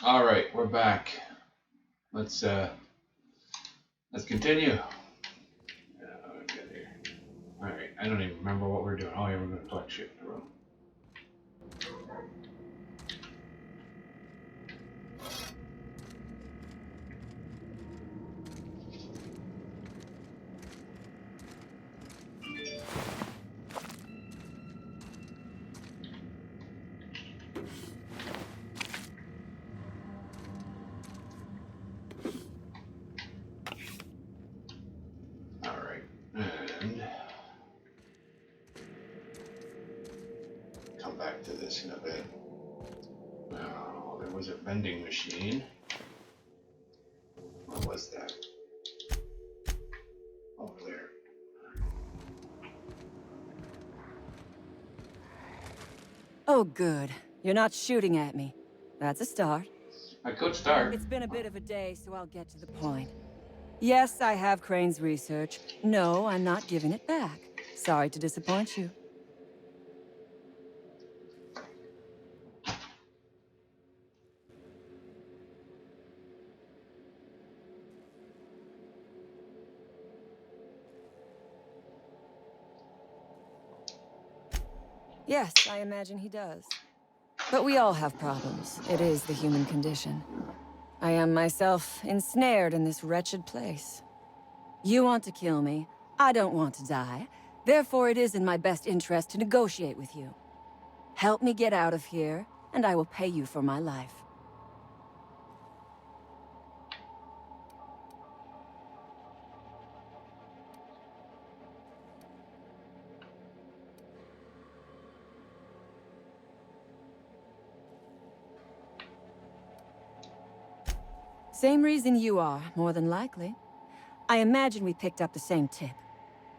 All right, we're back. Let's uh let's continue. Okay, here. All right, I don't even remember what we're doing. Oh yeah, we're gonna collect shit in the room. All right, and come back to this in a bit. Oh, there was a vending machine. What was that? Over there. Oh, good. You're not shooting at me. That's a start. I could start. It's been a bit of a day, so I'll get to the point. Yes, I have Crane's research. No, I'm not giving it back. Sorry to disappoint you. Yes, I imagine he does. But we all have problems. It is the human condition. I am myself ensnared in this wretched place. You want to kill me. I don't want to die. Therefore, it is in my best interest to negotiate with you. Help me get out of here, and I will pay you for my life. Same reason you are, more than likely. I imagine we picked up the same tip.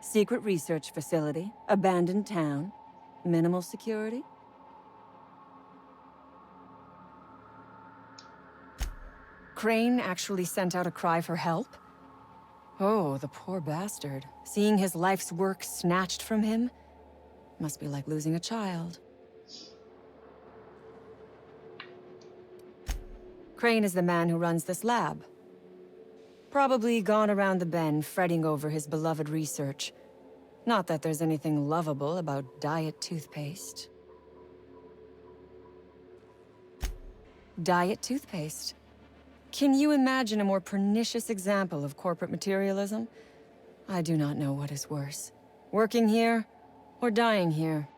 Secret research facility, abandoned town, minimal security. Crane actually sent out a cry for help? Oh, the poor bastard. Seeing his life's work snatched from him? Must be like losing a child. Crane is the man who runs this lab. Probably gone around the bend fretting over his beloved research. Not that there's anything lovable about diet toothpaste. Diet toothpaste. Can you imagine a more pernicious example of corporate materialism? I do not know what is worse. Working here, or dying here.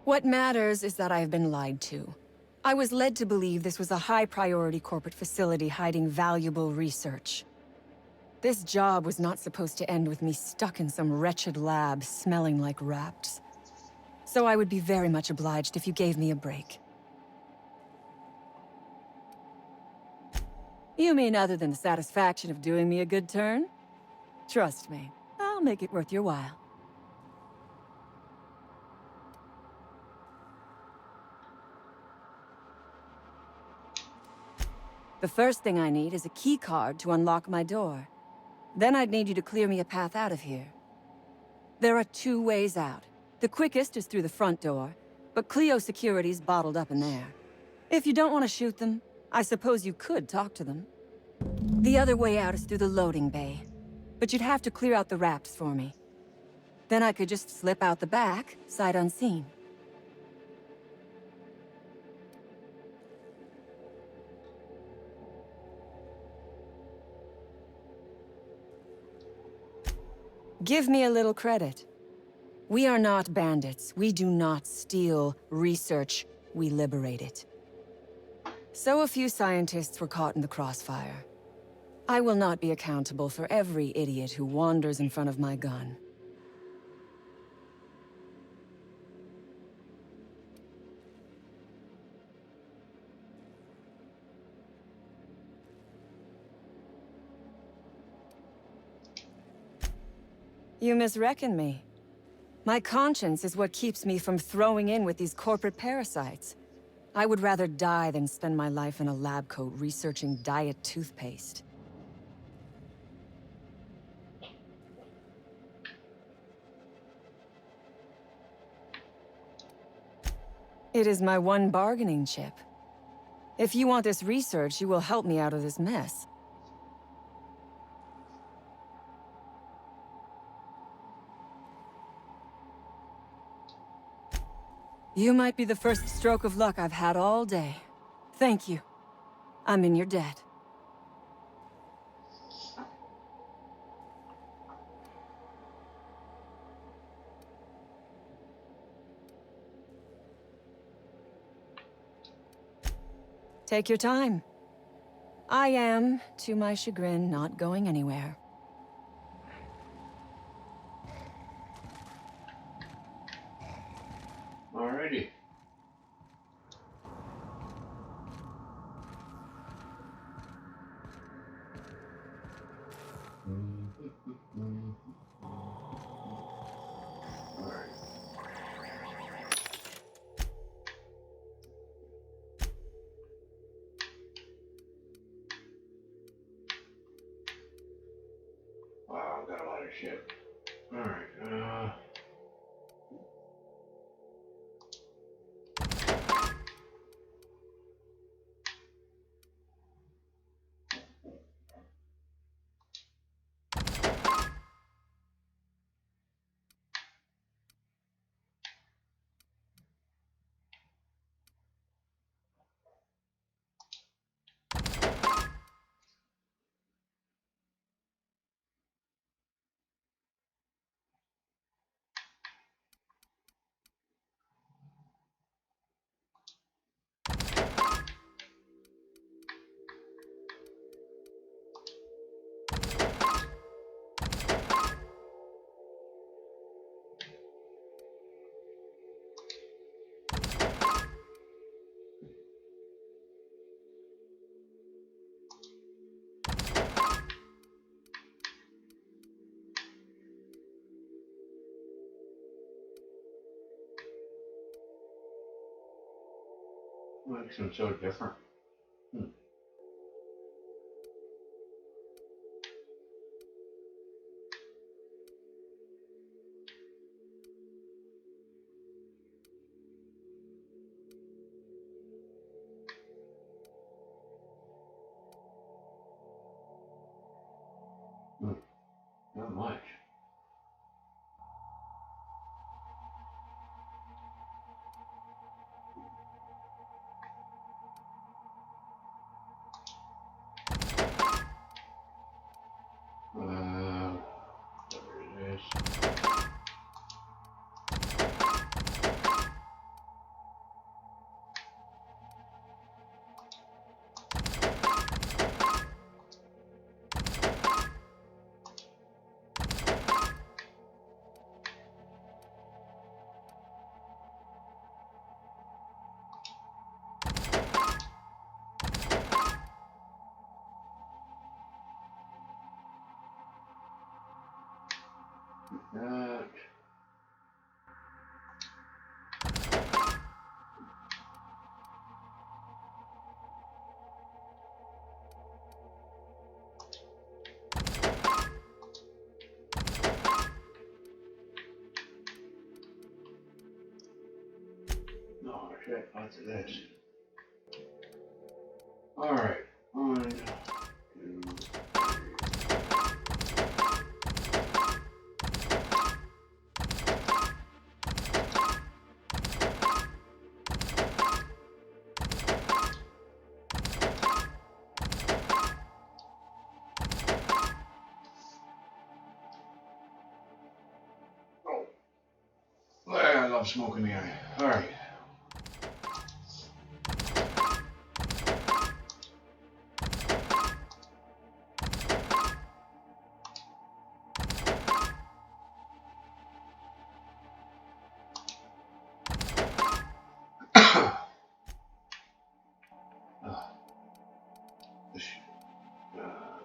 What matters is that I have been lied to. I was led to believe this was a high-priority corporate facility hiding valuable research. This job was not supposed to end with me stuck in some wretched lab smelling like rats. So I would be very much obliged if you gave me a break. You mean other than the satisfaction of doing me a good turn? Trust me, I'll make it worth your while. The first thing I need is a key card to unlock my door. Then I'd need you to clear me a path out of here. There are two ways out. The quickest is through the front door, but Cleo Security's bottled up in there. If you don't want to shoot them, I suppose you could talk to them. The other way out is through the loading bay, but you'd have to clear out the rafts for me. Then I could just slip out the back, sight unseen. Give me a little credit. We are not bandits. We do not steal research. We liberate it. So a few scientists were caught in the crossfire. I will not be accountable for every idiot who wanders in front of my gun. You misreckon me. My conscience is what keeps me from throwing in with these corporate parasites. I would rather die than spend my life in a lab coat researching diet toothpaste. It is my one bargaining chip. If you want this research, you will help me out of this mess. You might be the first stroke of luck I've had all day. Thank you. I'm in your debt. Take your time. I am, to my chagrin, not going anywhere. Alrighty. Alright. Wow, I've got a lot of shit. Alright, what makes them so different? Not much. Whatever it is. That. Oh shit, lots of this. Alright, 1, 2, 3. Oh. I love smoking the eye. Alright.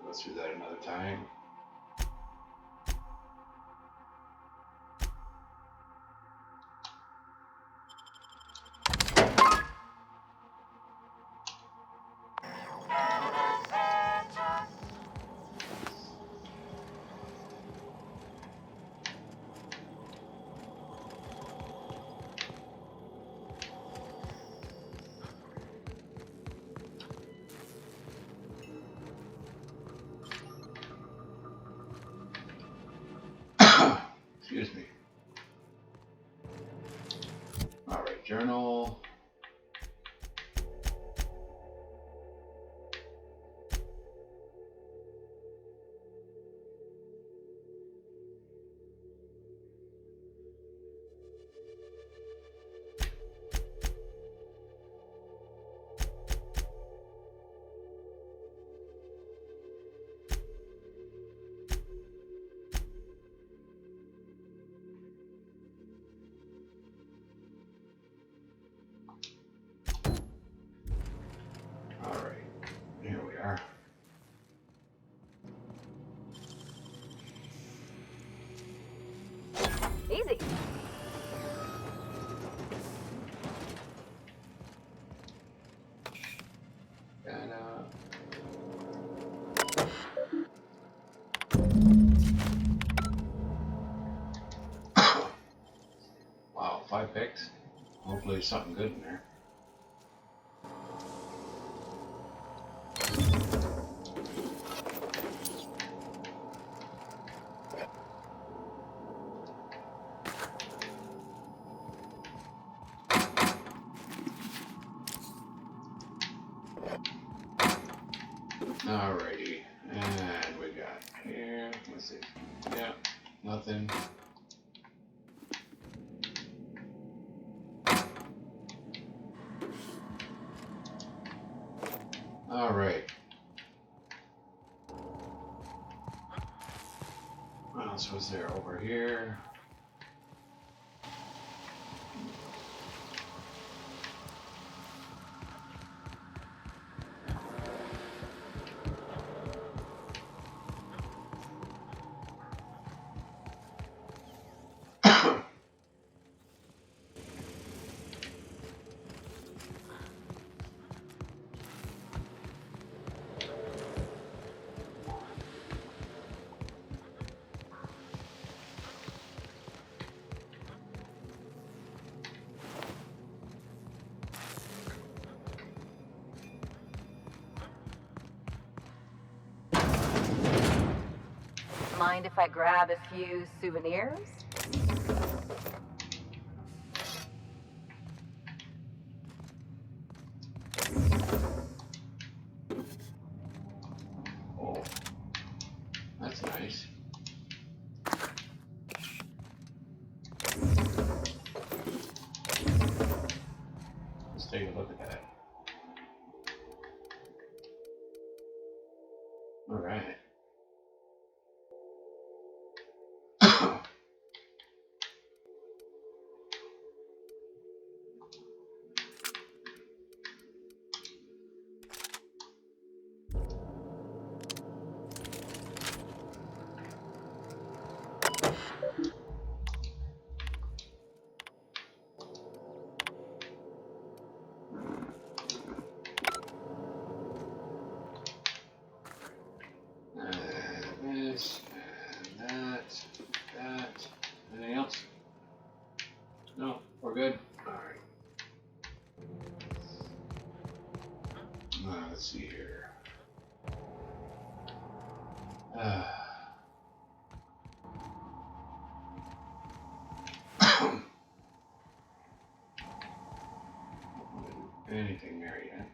Let's do that another time. journal. Here we are. Easy. And, wow, 5 picks. Hopefully there's something good in there. Alrighty, and we got here, let's see, yeah, nothing. Alright. What else was there over here? Mind if I grab a few souvenirs? Oh, that's nice. Let's take a look at that. All right. This and that. Anything else? No, we're good. All right. Let's see here. Anything there yet?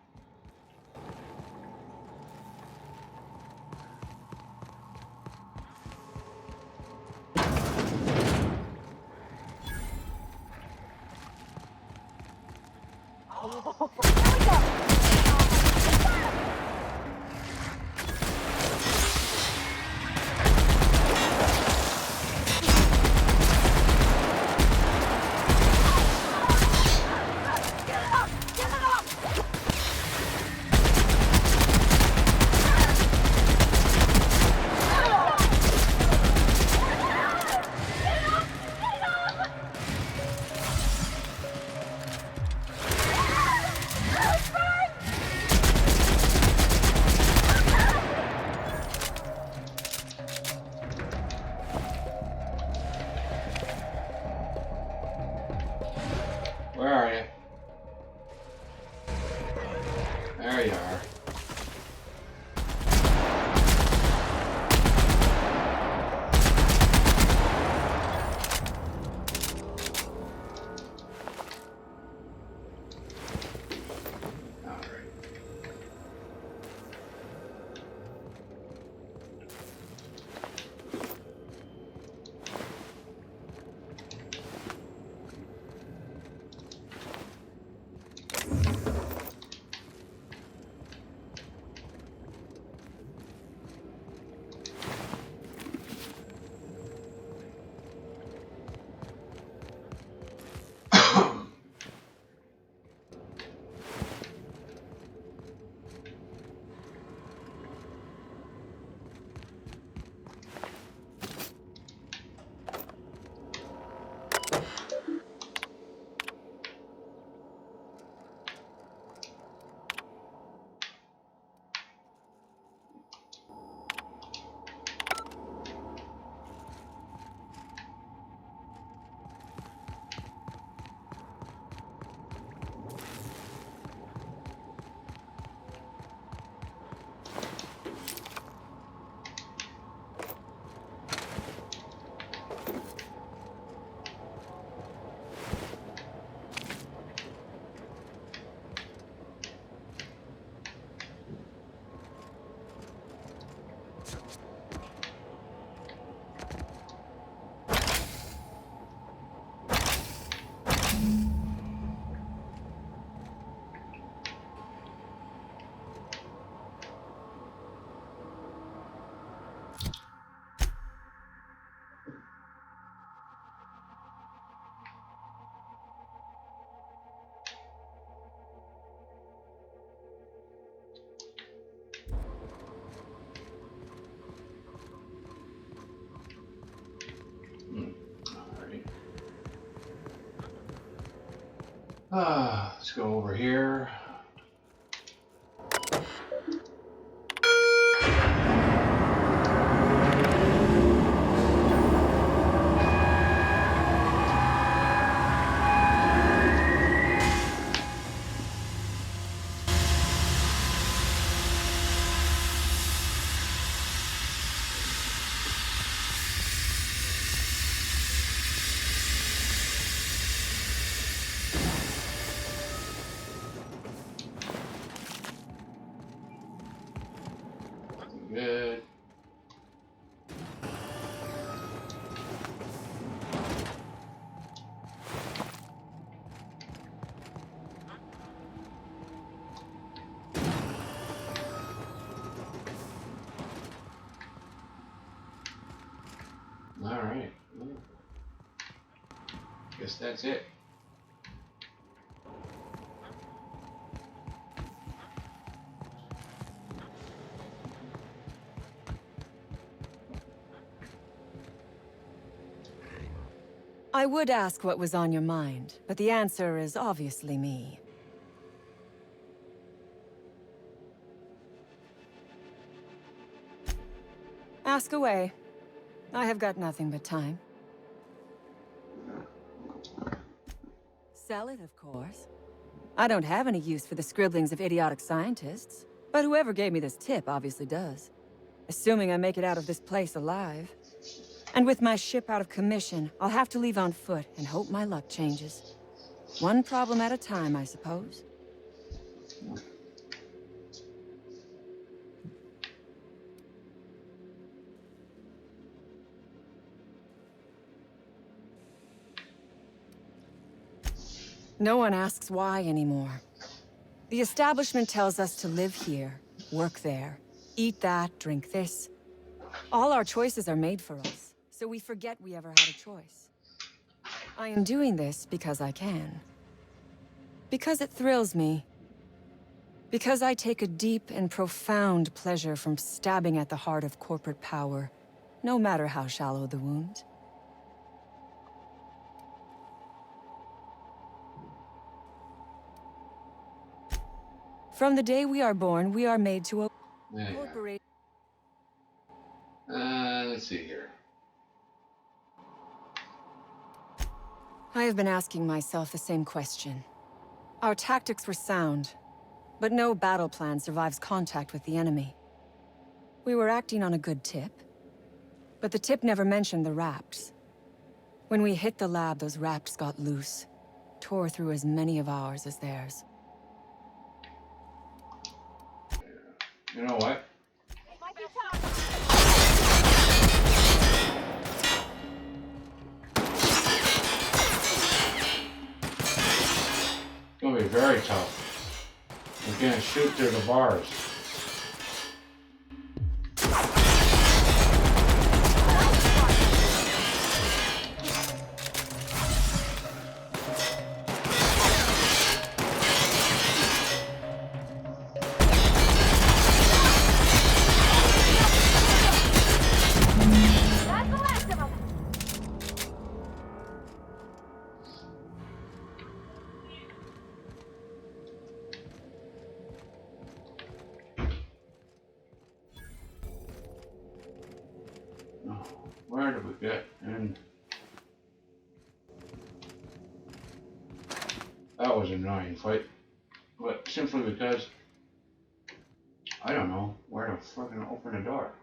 Where are you? There you are. Let's go over here. Good. All right. Guess that's it. I would ask what was on your mind, but the answer is obviously me. Ask away. I have got nothing but time. Sell it, of course. I don't have any use for the scribblings of idiotic scientists, but whoever gave me this tip obviously does. Assuming I make it out of this place alive. And with my ship out of commission, I'll have to leave on foot and hope my luck changes. One problem at a time, I suppose. No one asks why anymore. The establishment tells us to live here, work there, eat that, drink this. All our choices are made for us, so we forget we ever had a choice. I am doing this because I can. Because it thrills me. Because I take a deep and profound pleasure from stabbing at the heart of corporate power, no matter how shallow the wound. From the day we are born, we are made to incorporate. Let's see here. I have been asking myself the same question. Our tactics were sound, but no battle plan survives contact with the enemy. We were acting on a good tip, but the tip never mentioned the rapts. When we hit the lab, those rapts got loose, tore through as many of ours as theirs. You know what? It's gonna be very tough. We can't shoot through the bars. Where did we get? And that was an annoying fight, but simply because I don't know where to fucking open the door.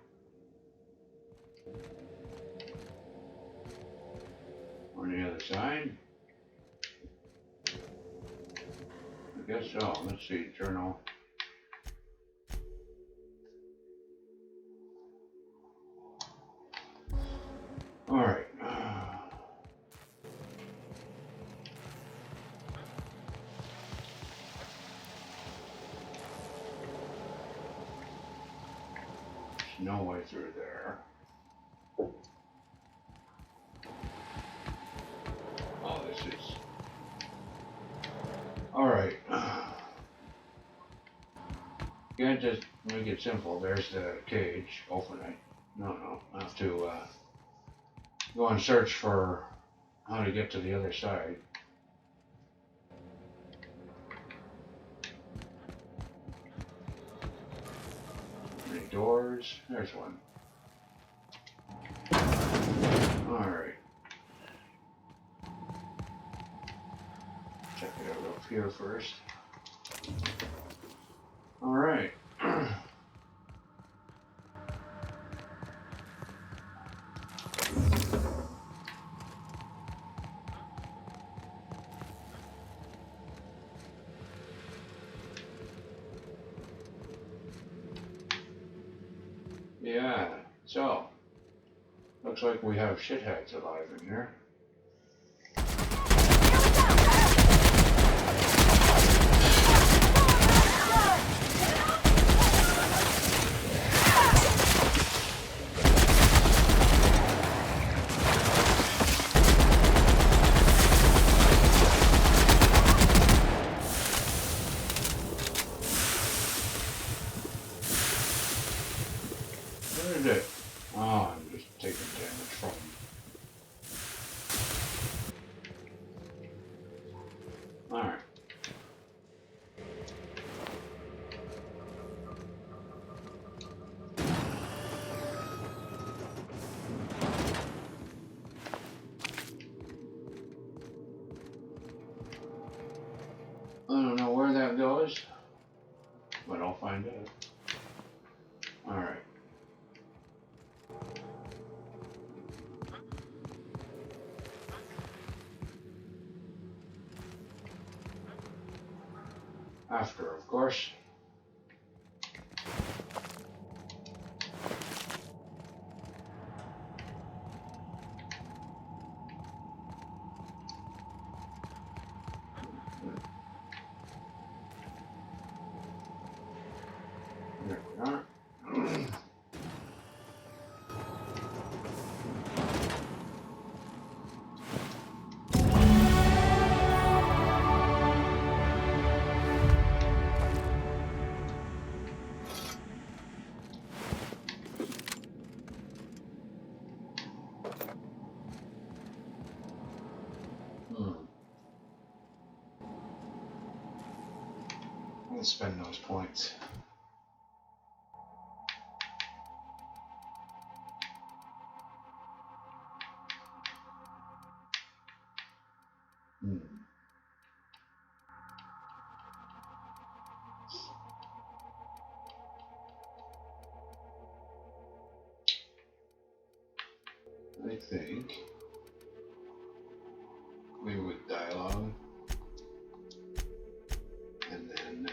On the other side? I guess so. Let's see, journal. Alright. No way through there. Oh, this is... Alright. Can't just make it simple. There's the cage. Open it. No. I have to go and search for how to get to the other side. doors. There's one. Alright. Check it out up here first. Alright. Yeah, so looks like we have shitheads alive in here. Where is it? Oh, I'm just taking damage from him. Alright. I don't know where that goes, but I'll find out. Alright. After, of course. There we are. Let's spend those points. I think we would dialogue and then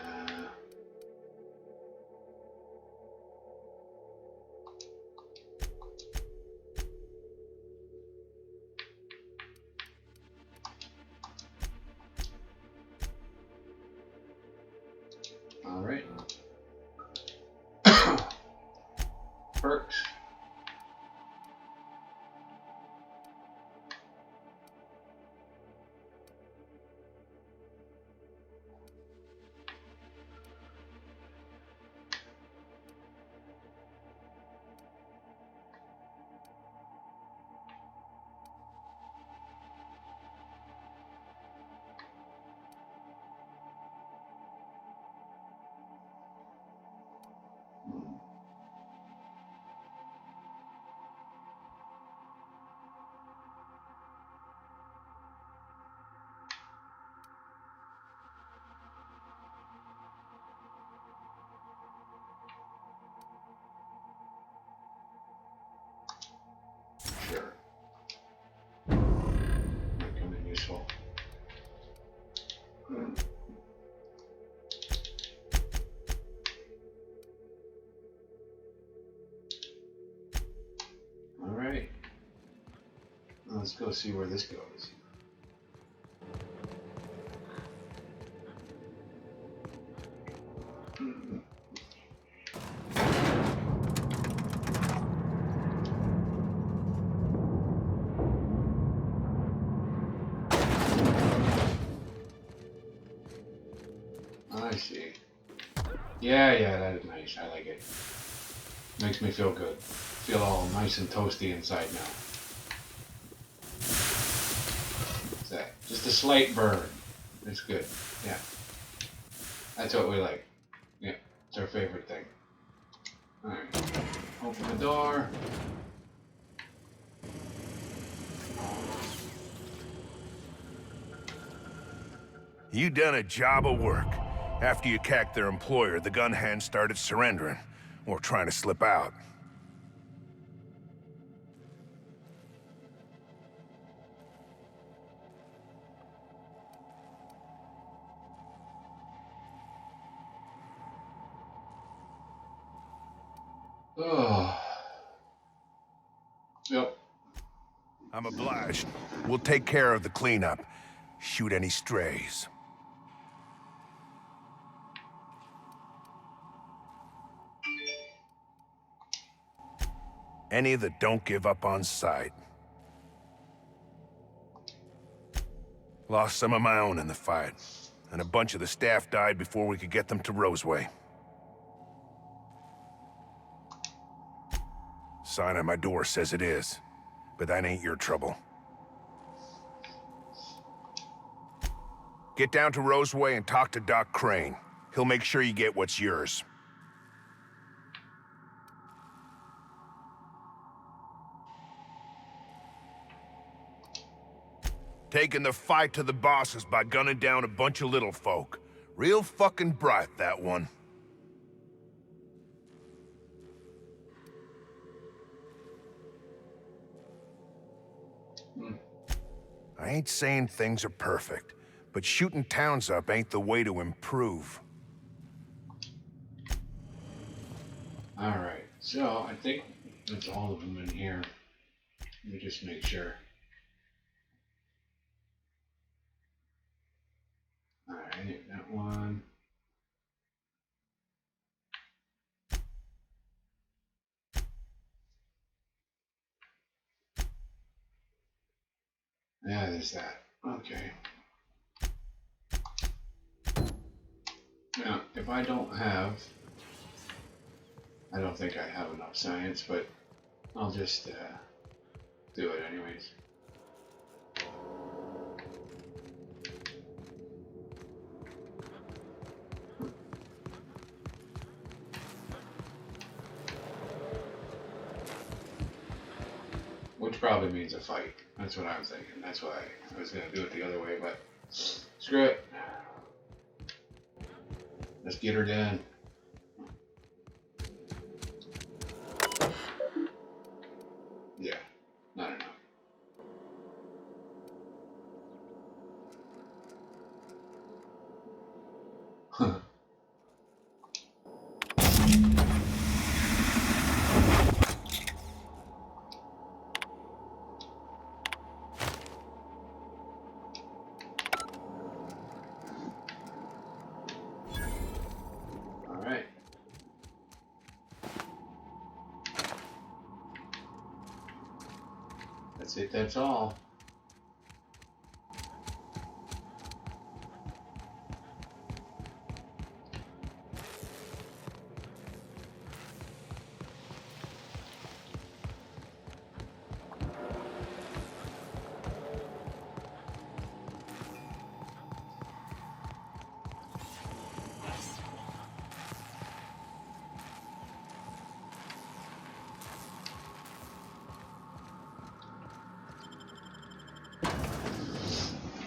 all right. Perks. Sure. Might come in useful. All right. Let's go see where this goes. I see. Yeah, that is nice. I like it. Makes me feel good. Feel all nice and toasty inside now. What's that? Just a slight burn. It's good. Yeah. That's what we like. Yeah, it's our favorite thing. Alright. Open the door. You done a job of work. After you cacked their employer, the gun hands started surrendering, or trying to slip out. Oh. Yep. I'm obliged. We'll take care of the cleanup. Shoot any strays. Any that don't give up on sight. Lost some of my own in the fight, and a bunch of the staff died before we could get them to Roseway. Sign on my door says it is, but that ain't your trouble. Get down to Roseway and talk to Doc Crane. He'll make sure you get what's yours. Taking the fight to the bosses by gunning down a bunch of little folk. Real fucking bright, that one. I ain't saying things are perfect, but shooting towns up ain't the way to improve. Alright, so I think that's all of them in here. Let me just make sure. Alright, that one. Yeah, there's that. Okay. Now, if I don't think I have enough science, but I'll just do it anyways. Which probably means a fight. That's what I'm thinking. That's why I was going to do it the other way, but screw it. Let's get her done. Yeah, not enough. Huh. That's it, that's all.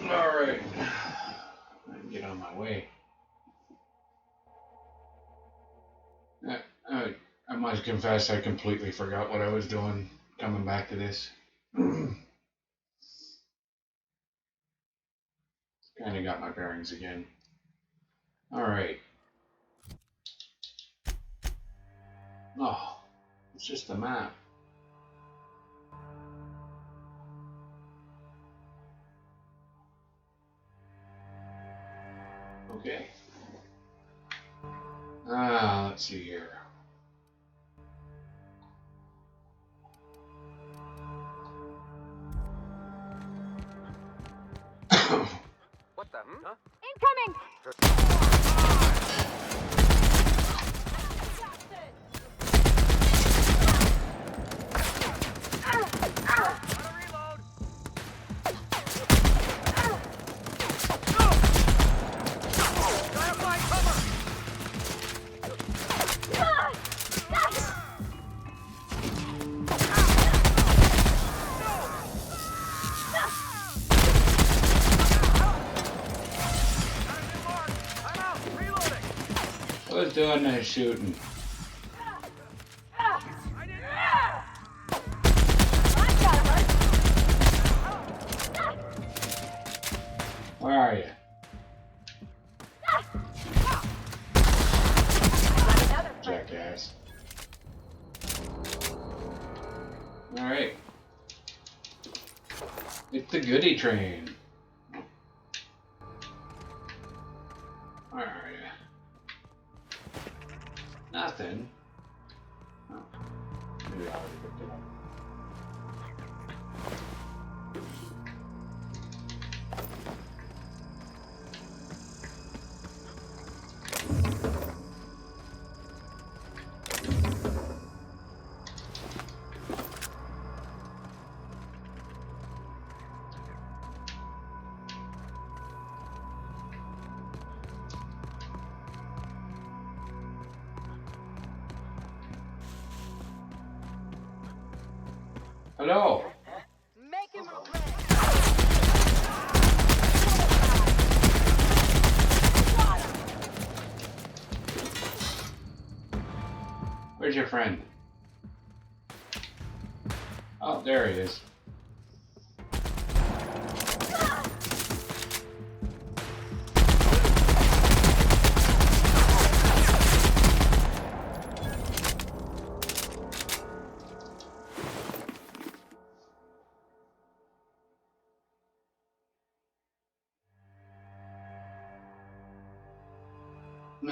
Alright, I can get on my way. I must confess I completely forgot what I was doing coming back to this. Kind of got my bearings again. Alright. Oh, it's just a map. Okay. Let's see here. What the? Huh? Incoming! Who's doing that shooting? Where are you? Jackass. Alright. It's the goodie train. Where are you? Nothing. Oh. Maybe I already picked it up. Hello. Make him regret. Where's your friend? Oh, there he is. No.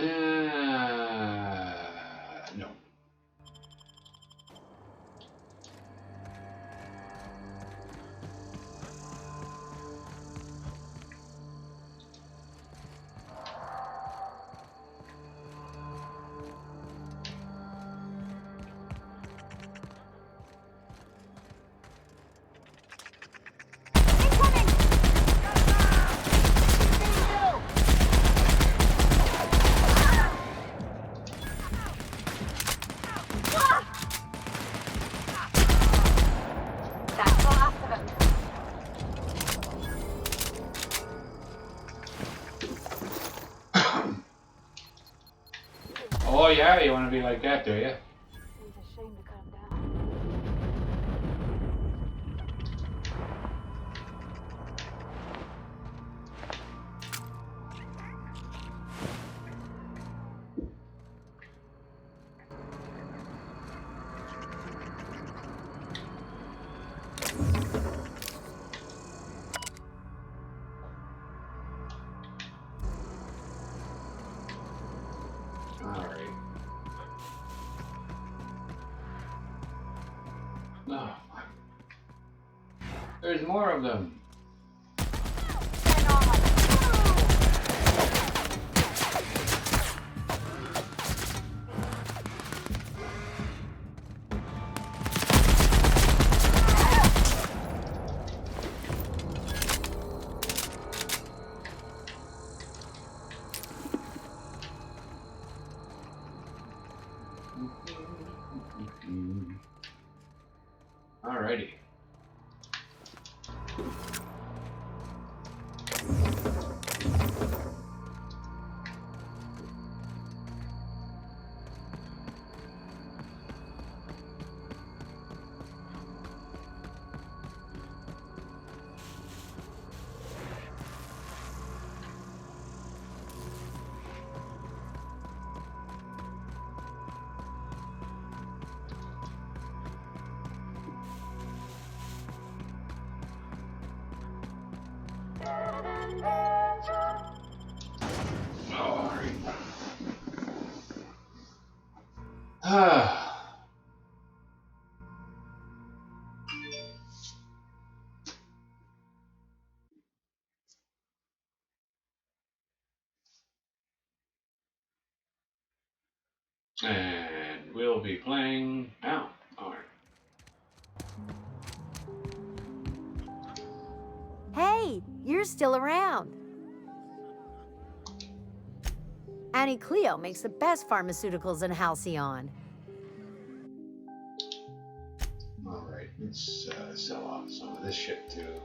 That's the last of it. Oh yeah, you want to be like that, do you? Seems a shame to cut him down. Alright. No. There's more of them. Hang on. Alrighty. Ah. And we'll be playing now. Alright. Hey, you're still around. Annie Cleo makes the best pharmaceuticals in Halcyon. Alright, let's sell off some of this shit too.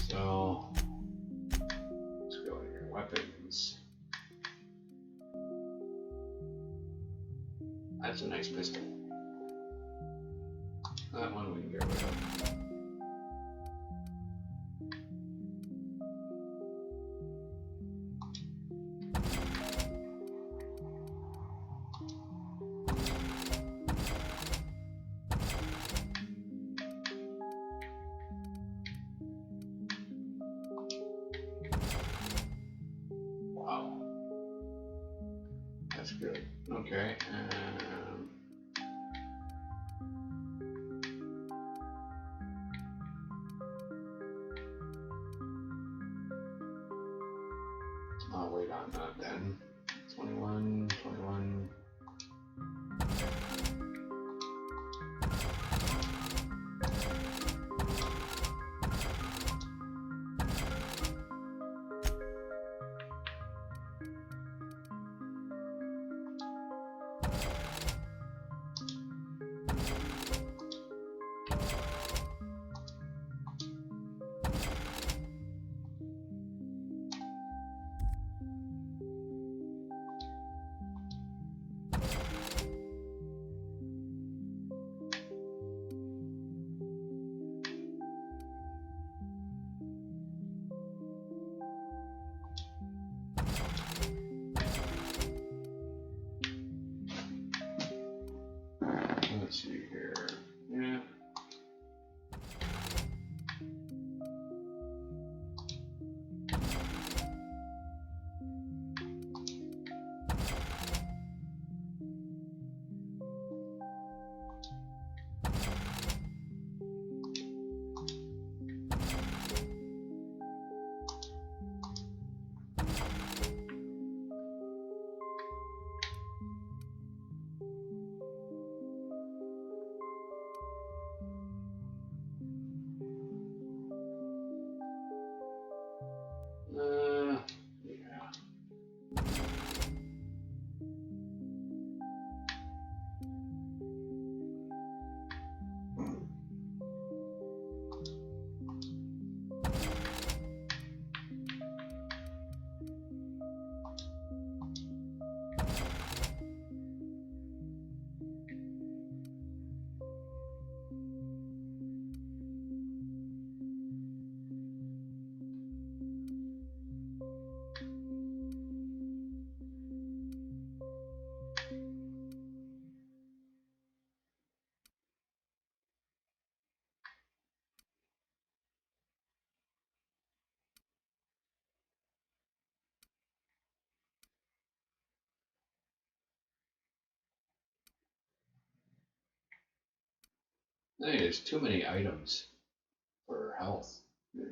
So, let's go here. Weapons. That's a nice pistol. That one we can get rid of. Wow. That's good. Okay. I'll wait on that then. 21, 21. Let's see here. Yeah. Yeah. I think there's too many items for health. Yeah.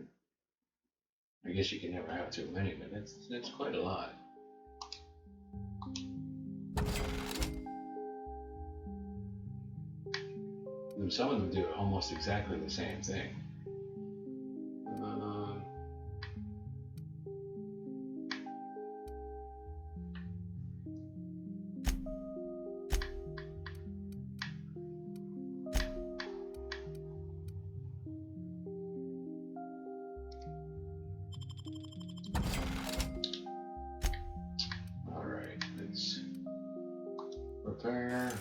I guess you can never have too many, but it's quite a lot. And some of them do almost exactly the same thing. All right, let's repair.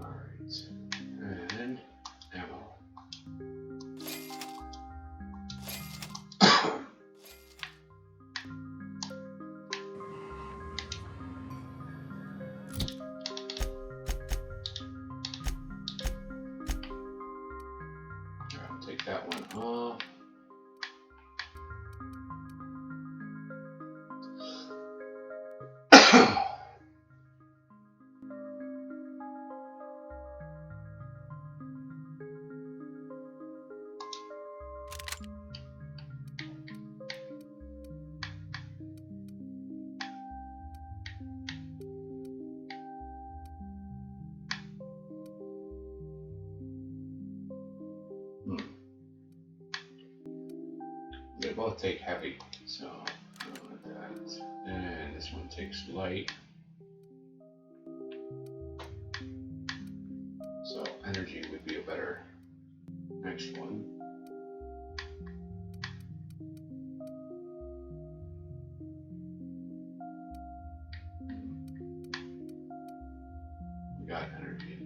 All right, and ammo. I'll take that one off. They both take heavy, so I don't want that. that. And this one takes light. So energy would be a better next one. We got energy.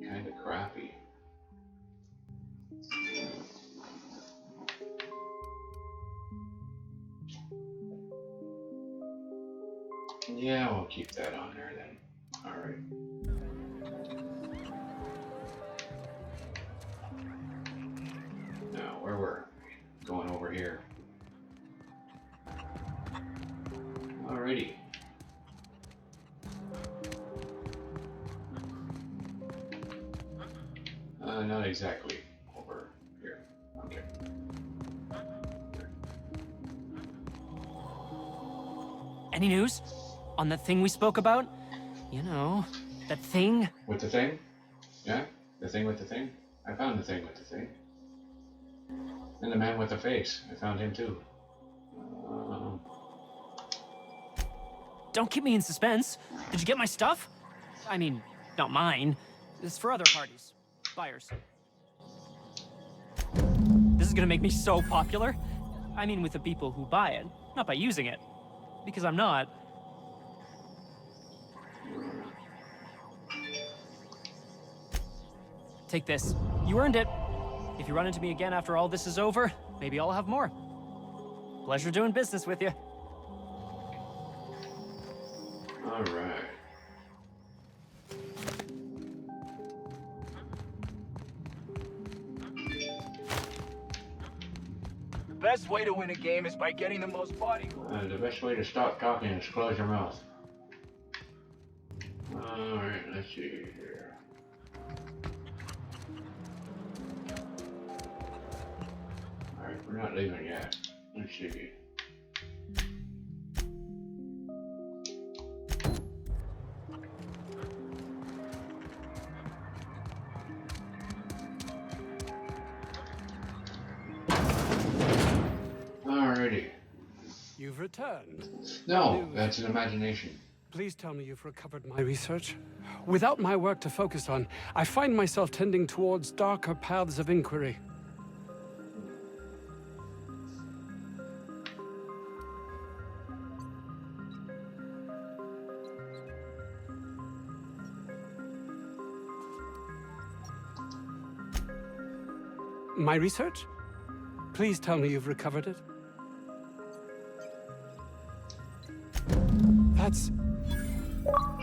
Kind of crappy. Yeah, we'll keep that on there then. Alright. Now, where were we? Going over here. Alrighty. Not exactly over here. Okay. Any news? On the thing we spoke about? You know, that thing? With the thing? Yeah? The thing with the thing? I found the thing with the thing. And the man with the face. I found him too. Don't keep me in suspense. Did you get my stuff? I mean, not mine. It's for other parties. Buyers. This is gonna make me so popular. I mean with the people who buy it, not by using it. Because I'm not. Take this. You earned it. If you run into me again after all this is over, maybe I'll have more. Pleasure doing business with you. Alright. The best way to win a game is by getting the most body. The best way to stop talking is close your mouth. Alright, let's see here. Alright, we're not leaving yet. Let's see. Alrighty. You've returned. No, that's an imagination. Please tell me you've recovered my research. Without my work to focus on, I find myself tending towards darker paths of inquiry. My research? Please tell me you've recovered it. That's...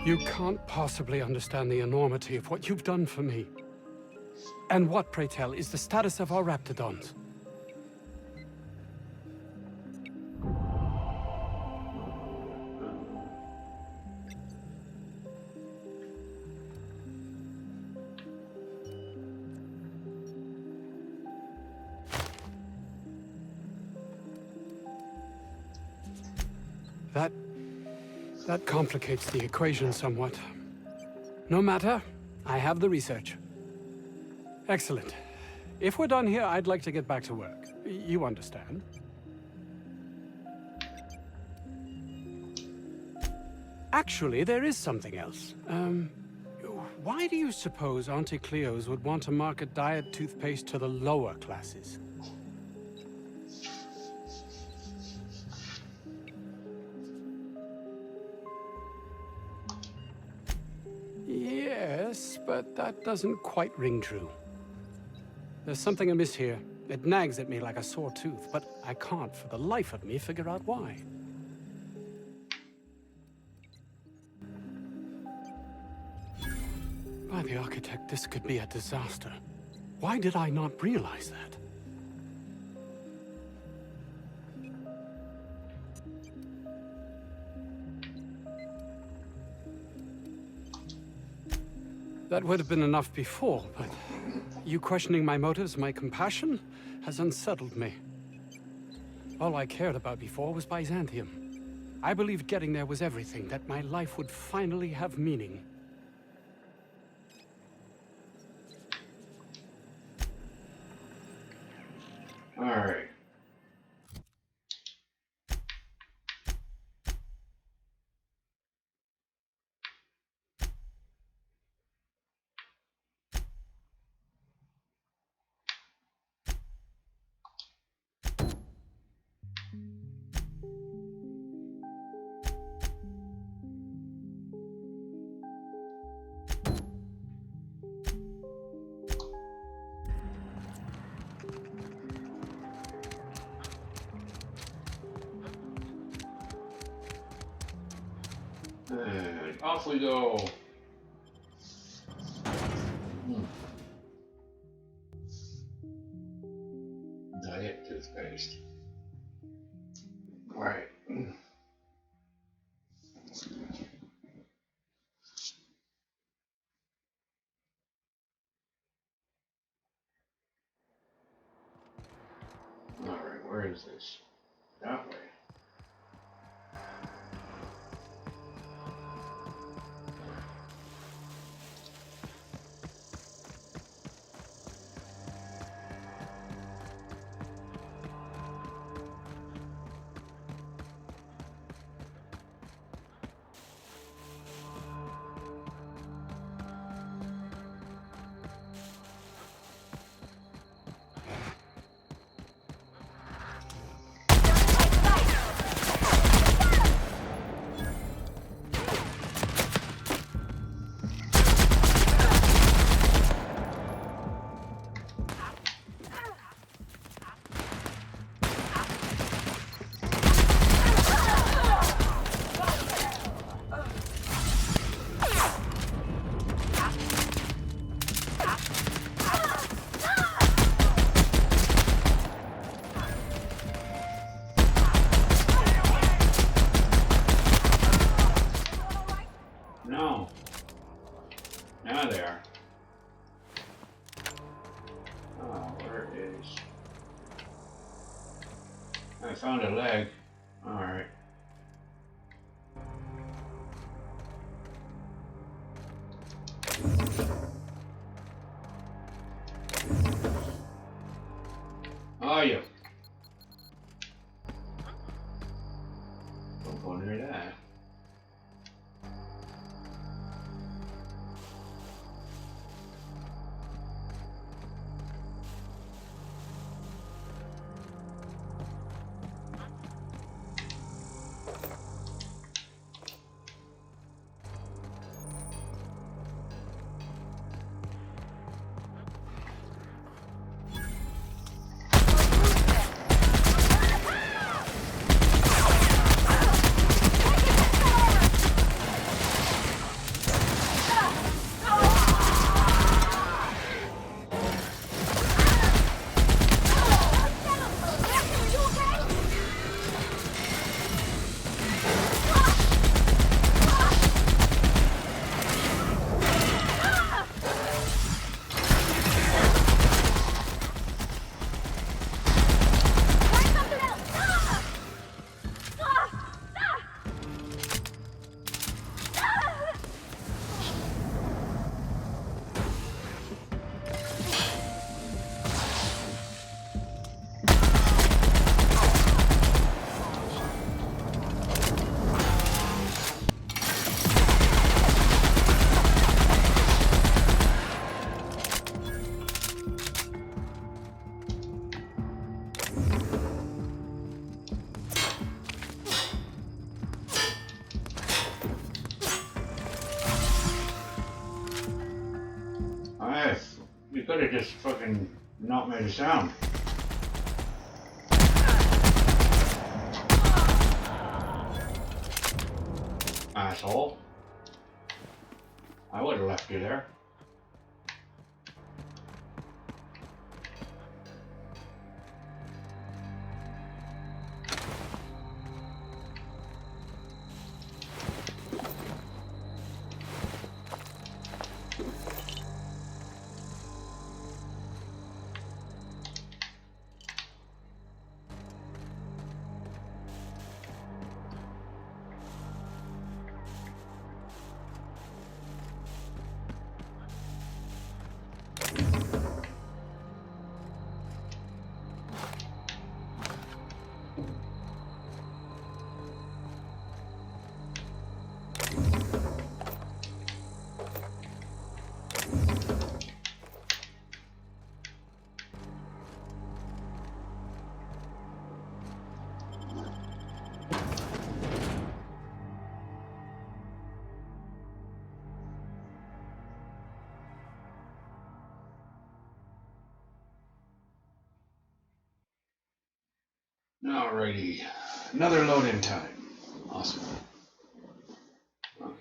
You can't possibly understand the enormity of what you've done for me. And what, pray tell, is the status of our raptidons? That complicates the equation somewhat. No matter, I have the research. Excellent. If we're done here, I'd like to get back to work. You understand? Actually, there is something else. Why do you suppose Auntie Cleo's would want to market diet toothpaste to the lower classes? Yes, but that doesn't quite ring true. There's something amiss here. It nags at me like a sore tooth, but I can't for the life of me figure out why. By the architect, this could be a disaster. Why did I not realize that? That would have been enough before, but you questioning my motives, my compassion, has unsettled me. All I cared about before was Byzantium. I believed getting there was everything, that my life would finally have meaning. Alright. And off we go. Diet toothpaste. Right. Alright, where is this? That way. No. Now they are. Oh, where is... I found a leg. Alright. Oh, yeah. Don't go near that. You could have just fucking not made a sound. Asshole. I would have left you there. Alrighty. Another load-in time. Awesome. Okay.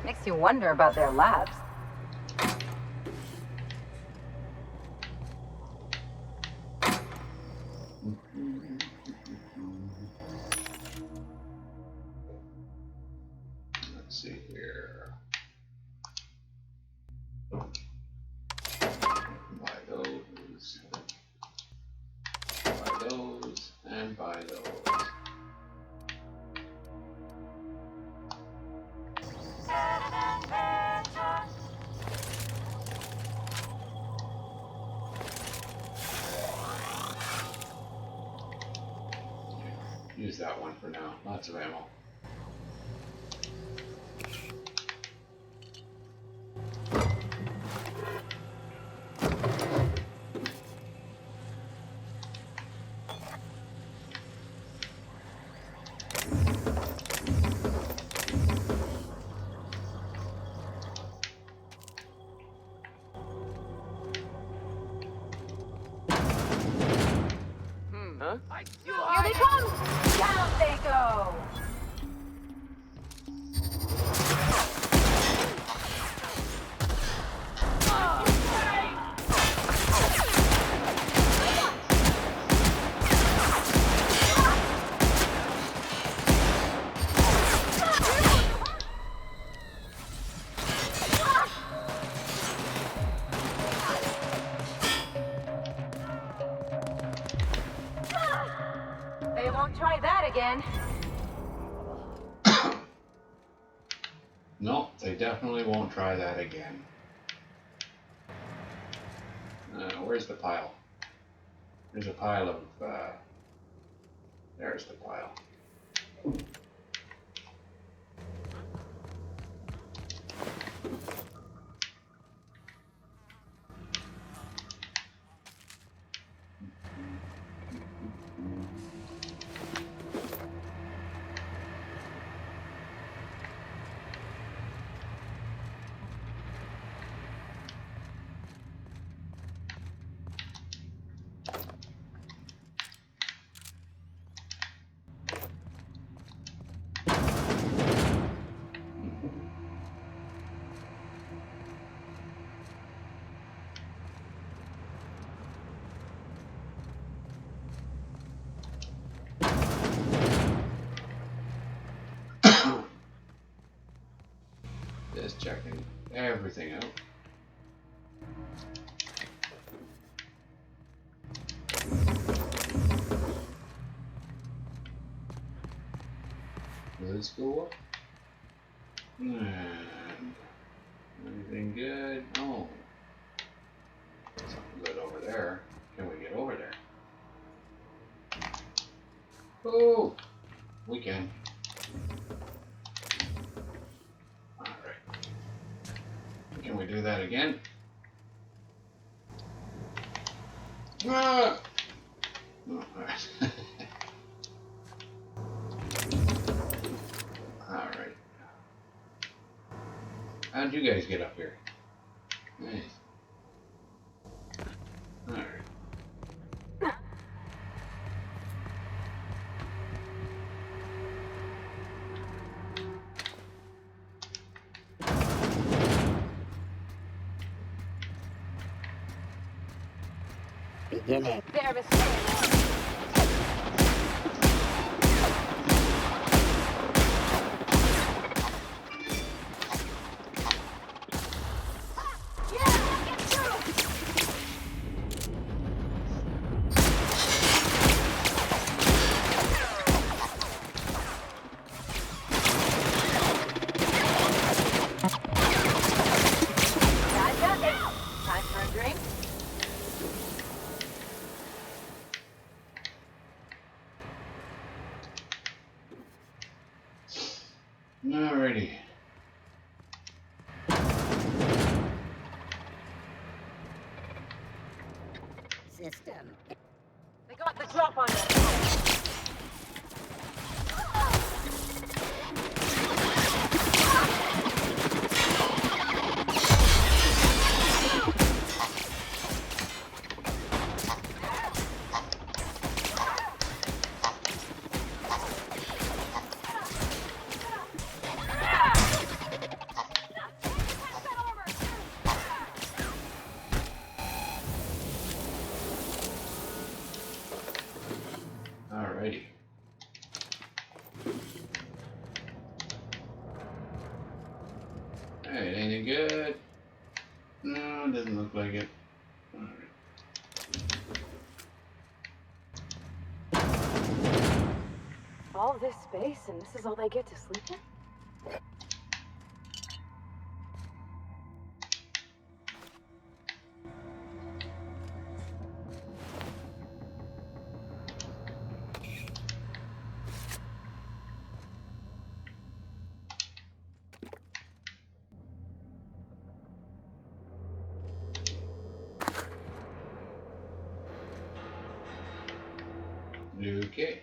Makes you wonder about their labs. Let's see here. Buy those. Buy those. And buy those. Use that one for now. Lots of ammo. Huh? Here they come! Down they go! They won't try that again. No, they definitely won't try that again. Where's the pile? There's a pile of, there's the pile. Just checking everything out. Let's go up. And anything good? Oh. Something good over there. Can we get over there? Oh! We can. Can we do that again? Ah! Oh, alright. Alright. How'd you guys get up here? Nice. Alright. Beginning. Their mistake. Alrighty. System. They got the drop on us. Alrighty. Alright, anything good? No, doesn't look like it. Alright. All this space, and this is all they get to sleep in? Okay.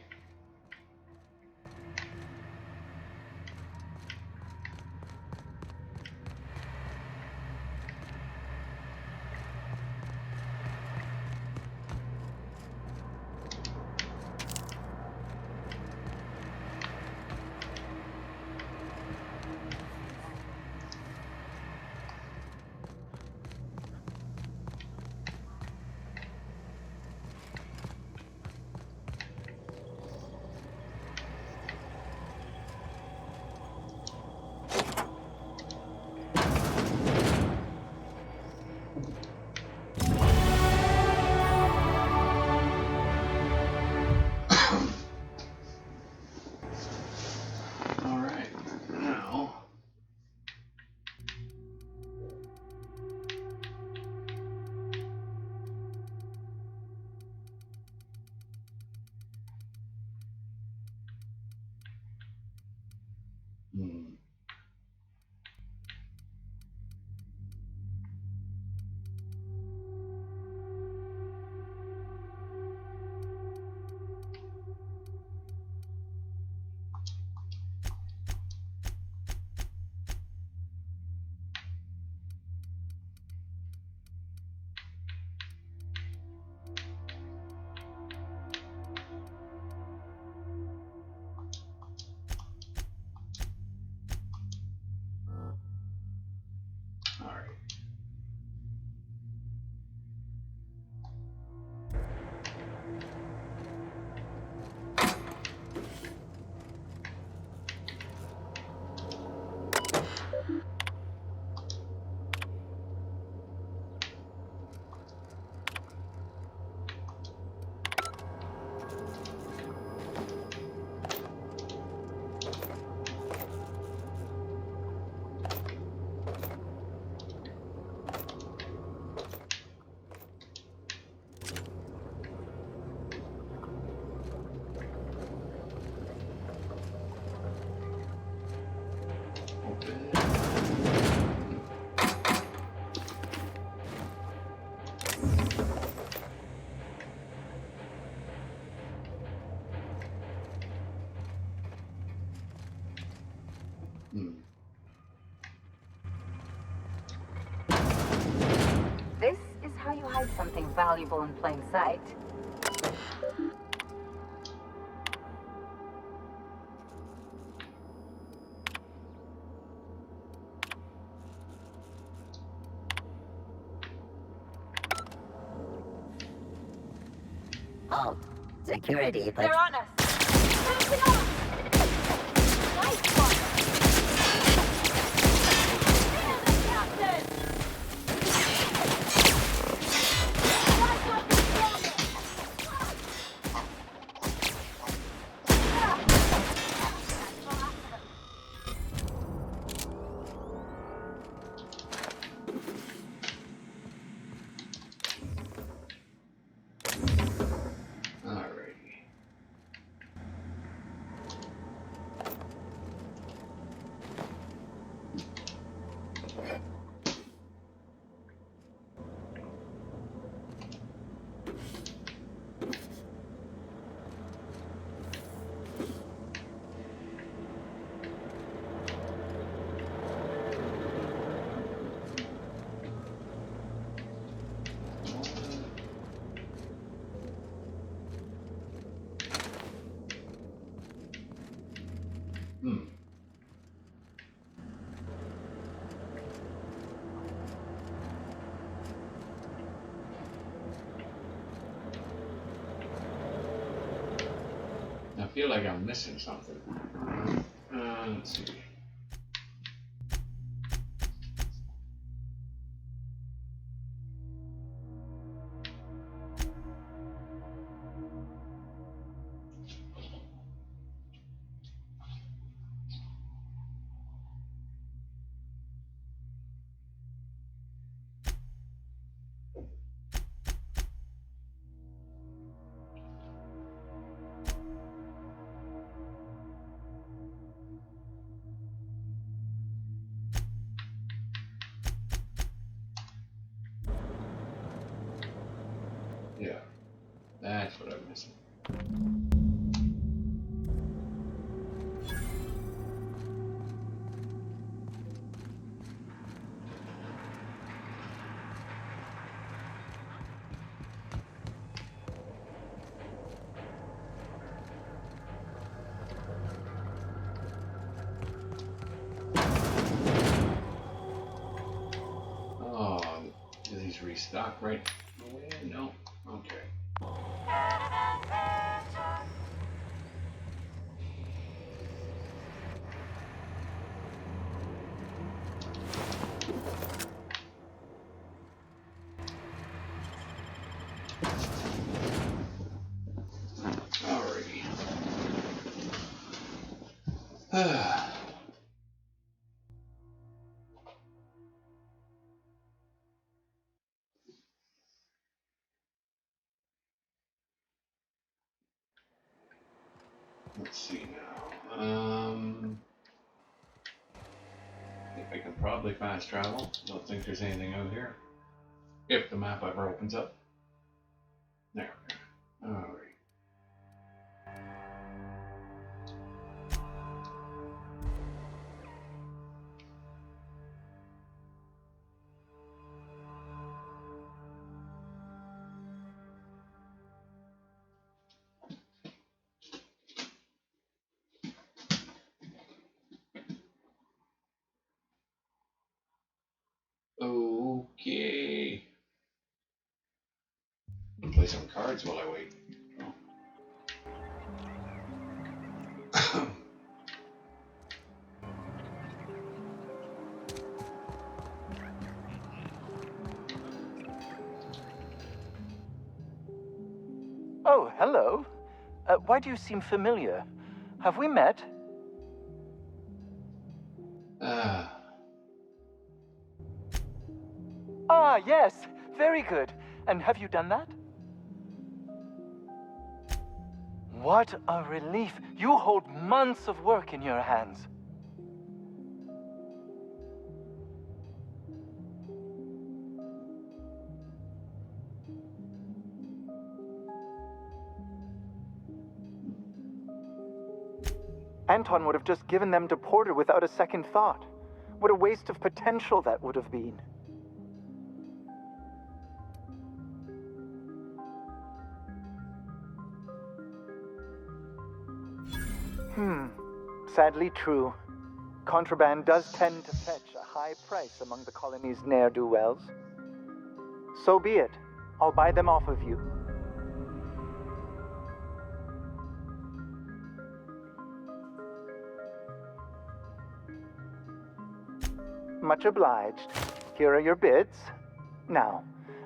Alright, now alright. This is how you hide something valuable in plain sight. Halt. Security, but... They're on us! Pass it on! Nice one! Man, the captain! Nice one, Obsidian! Alrighty. Hmm. I feel like I'm missing something. Let's see. Yeah, that's what I'm missing. Oh, do these restock right away? No. Okay. Alrighty. Let's see now. I think I can probably fast travel. Don't think there's anything out here. If the map ever opens up. There. Alright. Okay. Play some cards while I wait. Oh, hello. Why do you seem familiar? Have we met? Ah, yes. Very good. And have you done that? What a relief. You hold months of work in your hands. Anton would have just given them to Porter without a second thought. What a waste of potential that would have been. Sadly true. Contraband does tend to fetch a high price among the colony's ne'er-do-wells. So be it. I'll buy them off of you. Much obliged. Here are your bids. Now,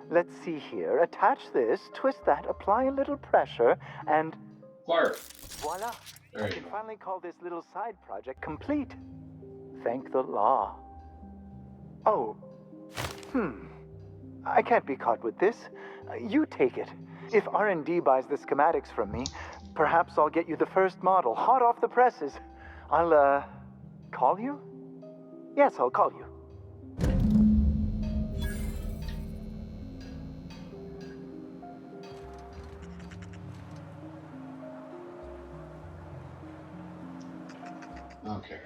let's see here. Attach this, twist that, apply a little pressure, and... Fire. voila. There I you can go. finally call this little side project complete. Thank the law. Oh. I can't be caught with this. You take it. If R&D buys the schematics from me, perhaps I'll get you the first model, hot off the presses. I'll, call you? Yes, I'll call you. Okay.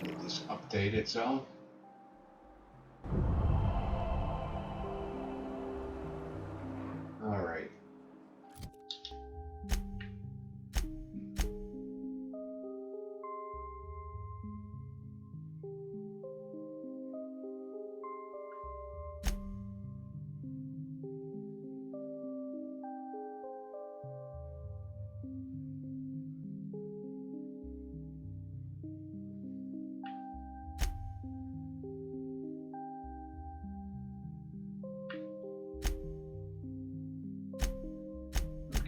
Will this update itself? Alright.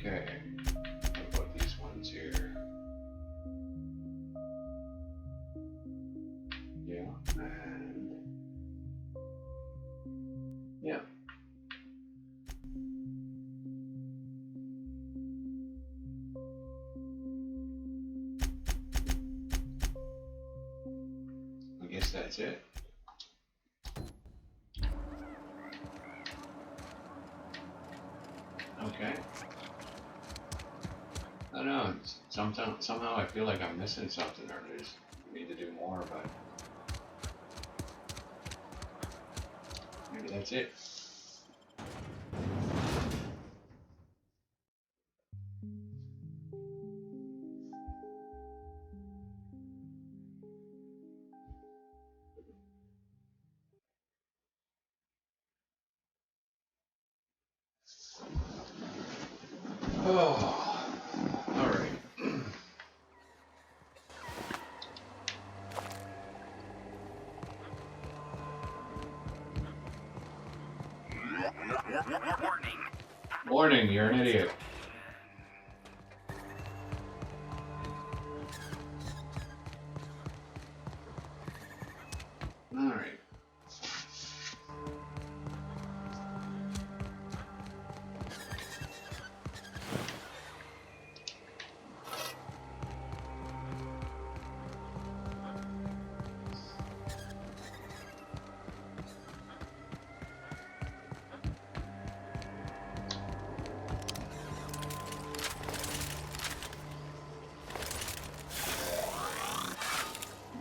Okay. What about these ones here? Yeah, and yeah. I guess that's it. Okay. I don't know. Somehow I feel like I'm missing something, or there's need to do more, but maybe that's it. Oh, all right. Warning, you're an idiot. All right.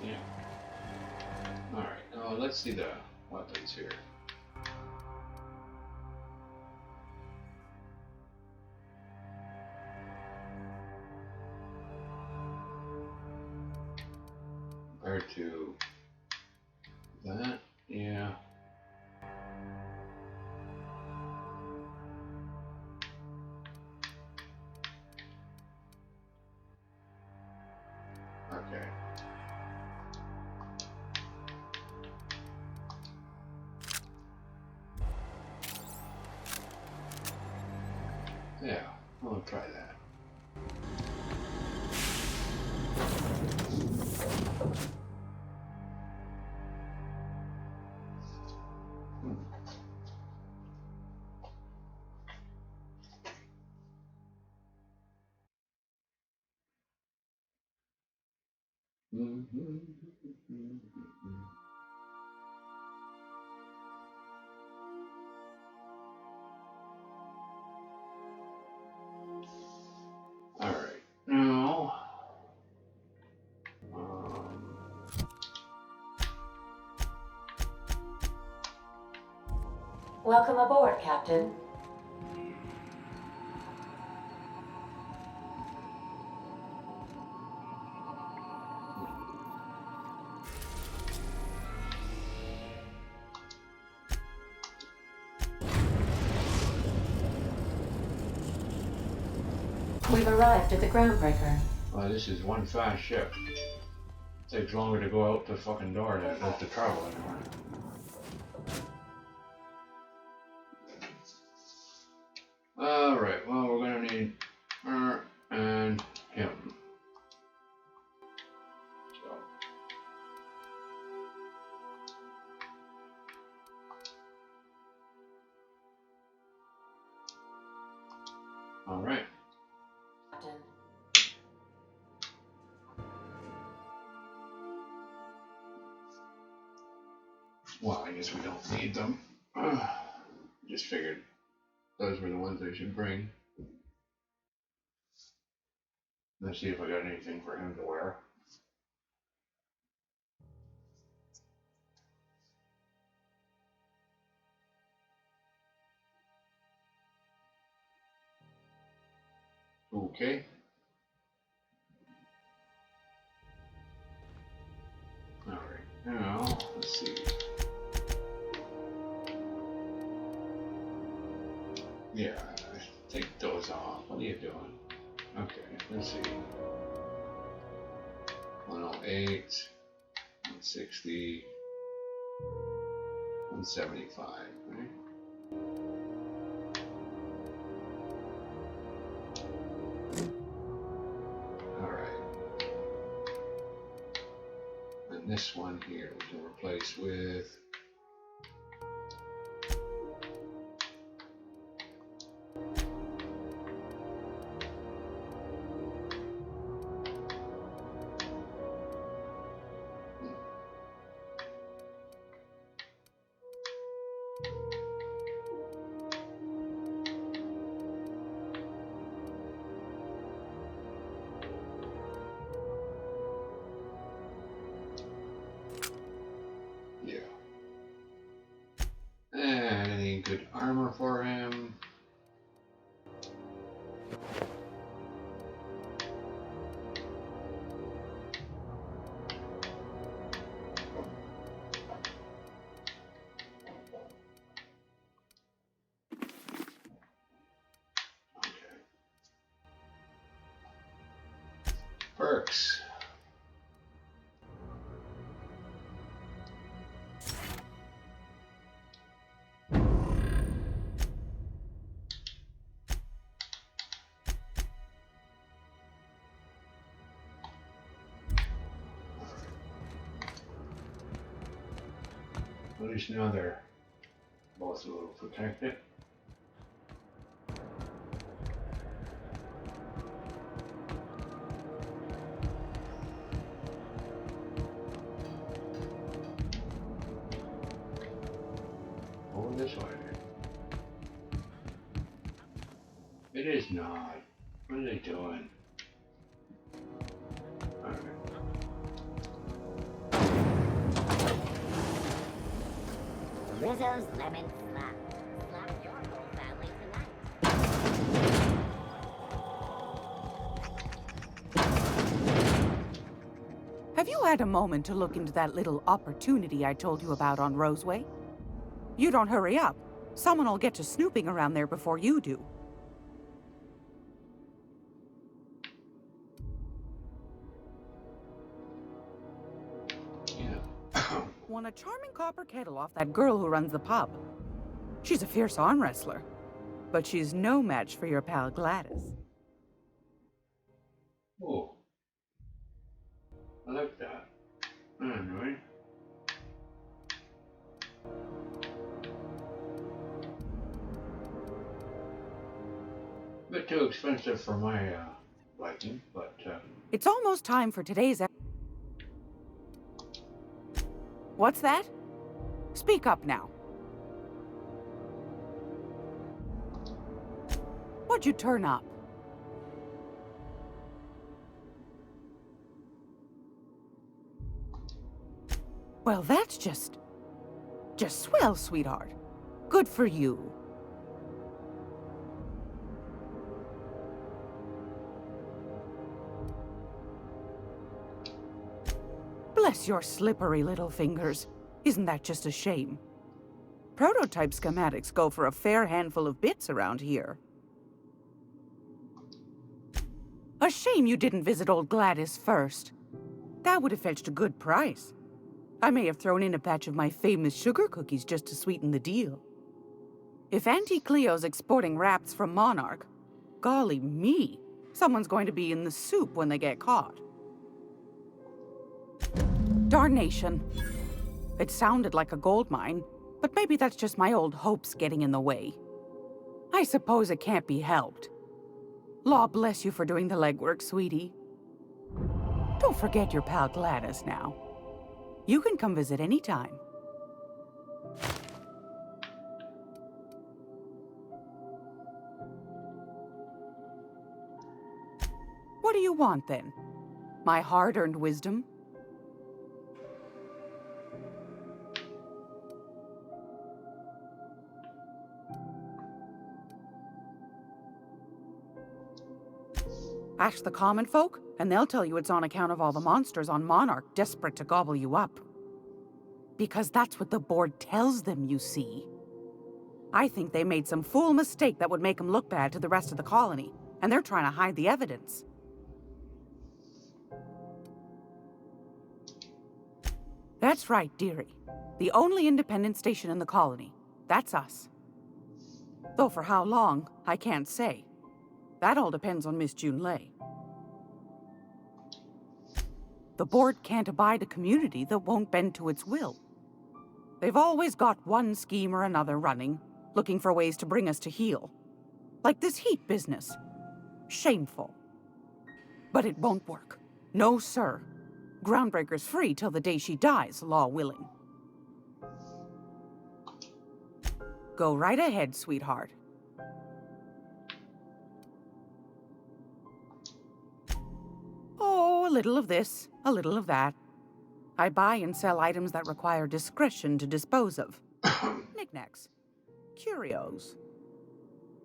Yeah. All right. Now let's see the weapons here. Compared to that, yeah. Okay. Yeah, I'll try that. All right. Now, Welcome aboard, Captain. We've arrived at the groundbreaker. well, this is one fast ship. Takes longer to go out the fucking door than it does to travel anymore. All right. Well, we're gonna need her and him. So. All right. Captain. Well, I guess we don't need them. Just figured those were the ones I should bring. Let's see if I got anything for him to wear. Okay. All right. Now, let's see. Yeah, take those off. What are you doing? Okay, let's see. 108, 160, 175, right? this one here we can replace with any good armor for him. Perks. At least now they're both a little protected. Over this way. It is not. What are they doing? Alright. Rizzo's Lemon Slap. Slap your whole family tonight. Have you had a moment to look into that little opportunity I told you about on Roseway? You don't hurry up. Someone will get to snooping around there before you do. Won a charming copper kettle off that girl who runs the pub. She's a fierce arm wrestler, but she's no match for your pal Gladys. Oh, I like that. Anyway. Bit too expensive for my liking, but It's almost time for today's What's that? Speak up now. What'd you turn up? Well, that's just swell, sweetheart. Good for you. Bless your slippery little fingers. Isn't that just a shame? Prototype schematics go for a fair handful of bits around here. A shame you didn't visit old Gladys first. That would have fetched a good price. I may have thrown in a batch of my famous sugar cookies just to sweeten the deal. If Auntie Cleo's exporting wraps from Monarch, golly me, someone's going to be in the soup when they get caught. Darnation. It sounded like a gold mine, but maybe that's just my old hopes getting in the way. I suppose it can't be helped. Law bless you for doing the legwork, sweetie. Don't forget your pal Gladys now. You can come visit anytime. What do you want, then? My hard-earned wisdom? Ask the common folk, and they'll tell you it's on account of all the monsters on Monarch desperate to gobble you up. Because that's what the board tells them, you see. I think they made some fool mistake that would make them look bad to the rest of the colony, and they're trying to hide the evidence. That's right, dearie. The only independent station in the colony. That's us. Though for how long, I can't say. That all depends on Miss Junlei. The board can't abide a community that won't bend to its will. They've always got one scheme or another running, looking for ways to bring us to heel. Like this heat business. Shameful. But it won't work. No, sir. Groundbreaker's free till the day she dies, law willing. Go right ahead, sweetheart. Oh, a little of this, a little of that. I buy and sell items that require discretion to dispose of. Knickknacks. Curios.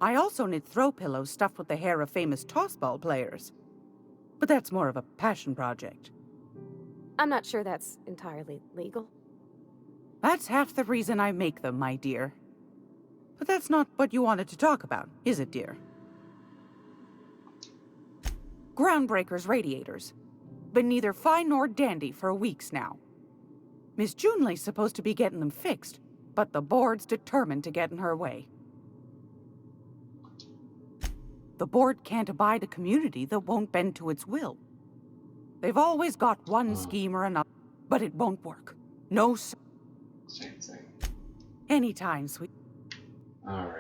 I also knit throw pillows stuffed with the hair of famous tossball players. But that's more of a passion project. I'm not sure that's entirely legal. That's half the reason I make them, my dear. But that's not what you wanted to talk about, is it, dear? Groundbreaker's radiators. Been neither fine nor dandy for weeks now. Miss Junley's supposed to be getting them fixed, but the board's determined to get in her way. The board can't abide a community that won't bend to its will. They've always got one scheme or another, but it won't work. No, sir. Same thing. Anytime, sweet. All right.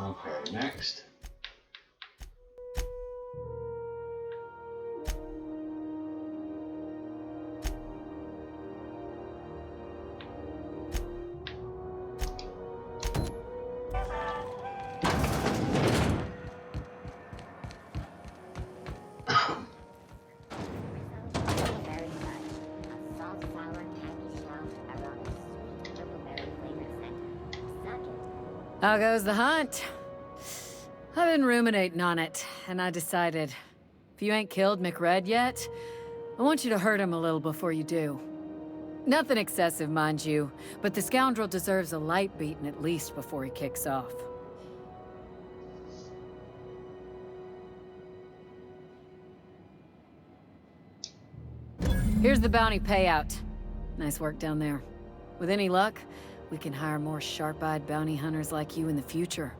Okay, next. Blueberry fudge. A salt, sour, tangy shell, aroma, sweet blueberry flavor center. Suck it. How goes the hunt? I've been ruminating on it, and I decided, if you ain't killed McRed yet, I want you to hurt him a little before you do. Nothing excessive, mind you, but the scoundrel deserves a light beating at least before he kicks off. Here's the bounty payout. Nice work down there. With any luck, we can hire more sharp-eyed bounty hunters like you in the future.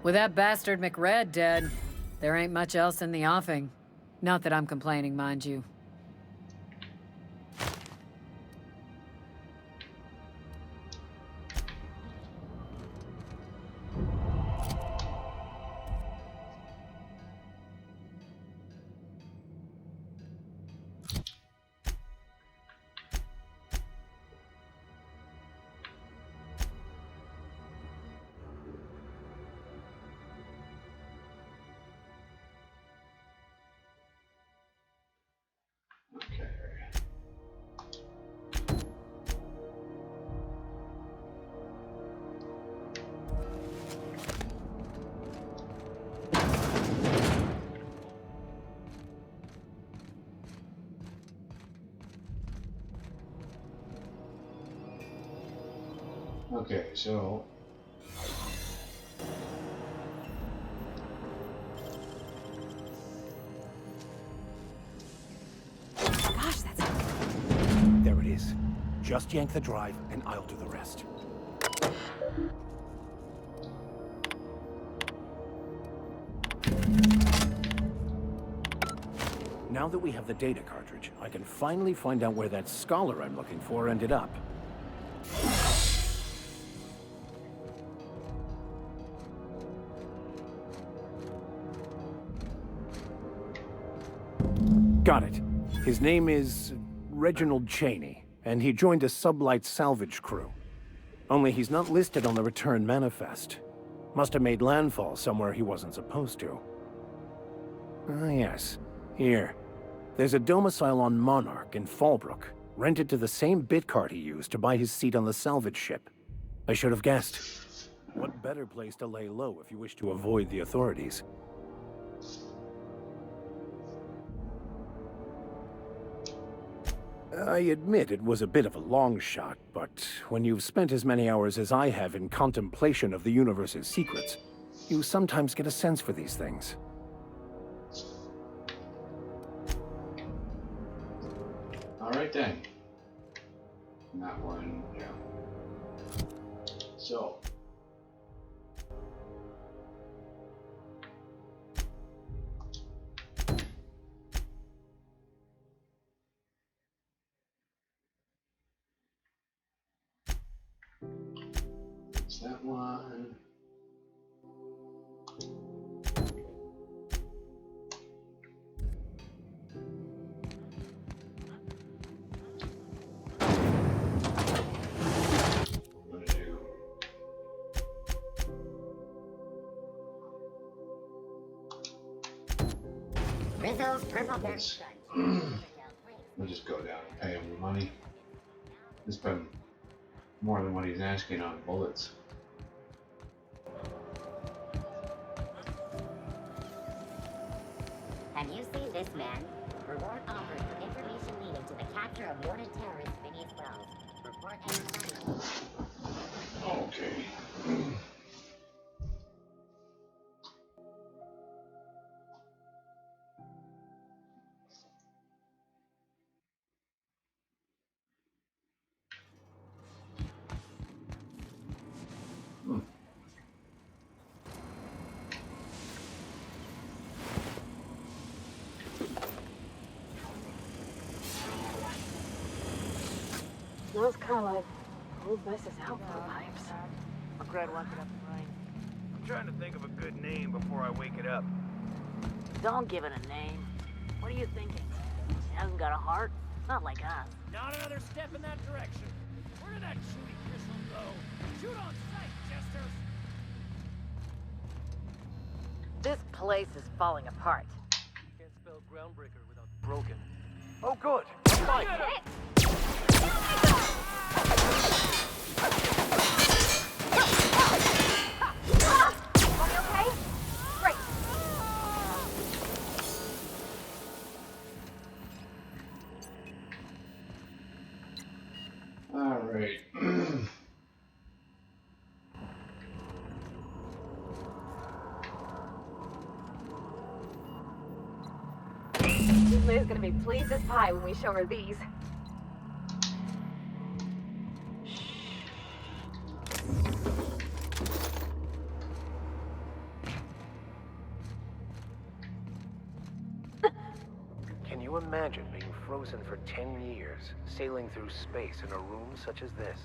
With that bastard McRed dead, there ain't much else in the offing. Not that I'm complaining, mind you. Okay. Okay, so Gosh, that's... There it is. Just yank the drive, and I'll do the rest. Now that we have the data cartridge, I can finally find out where that scholar I'm looking for ended up. Got it. His name is Reginald Cheney, and he joined a sublight salvage crew. Only he's not listed on the return manifest. Must have made landfall somewhere he wasn't supposed to. Ah, yes. Here. There's a domicile on Monarch in Fallbrook. rented to the same bit cart he used to buy his seat on the salvage ship. I should have guessed. What better place to lay low if you wish to avoid the authorities? I admit it was a bit of a long shot, but when you've spent as many hours as I have in contemplation of the universe's secrets, you sometimes get a sense for these things. All right then. That one, yeah. So. It's that one. Rizzo's purple Let's, we'll just go down and pay him the money. It's been more than what he's asking on bullets. Have you seen this man? Reward offered for information leading to the capture of wanted terrorist beneath Wells. Report any sign. Okay. Smells kind of like old Mrs. outflow pipes. I'm glad one could have the rain. I'm trying to think of a good name before I wake it up. Don't give it a name. What are you thinking? It hasn't got a heart? Not like us. Not another step in that direction. Where did that shooty crystal go? Shoot on sight, jesters! This place is falling apart. Can't spell groundbreaker without broken. Oh, good. Fight. Okay? Great. All right. Liz gonna be pleased as pie when we show her these. Can you imagine being frozen for 10 years, sailing through space in a room such as this?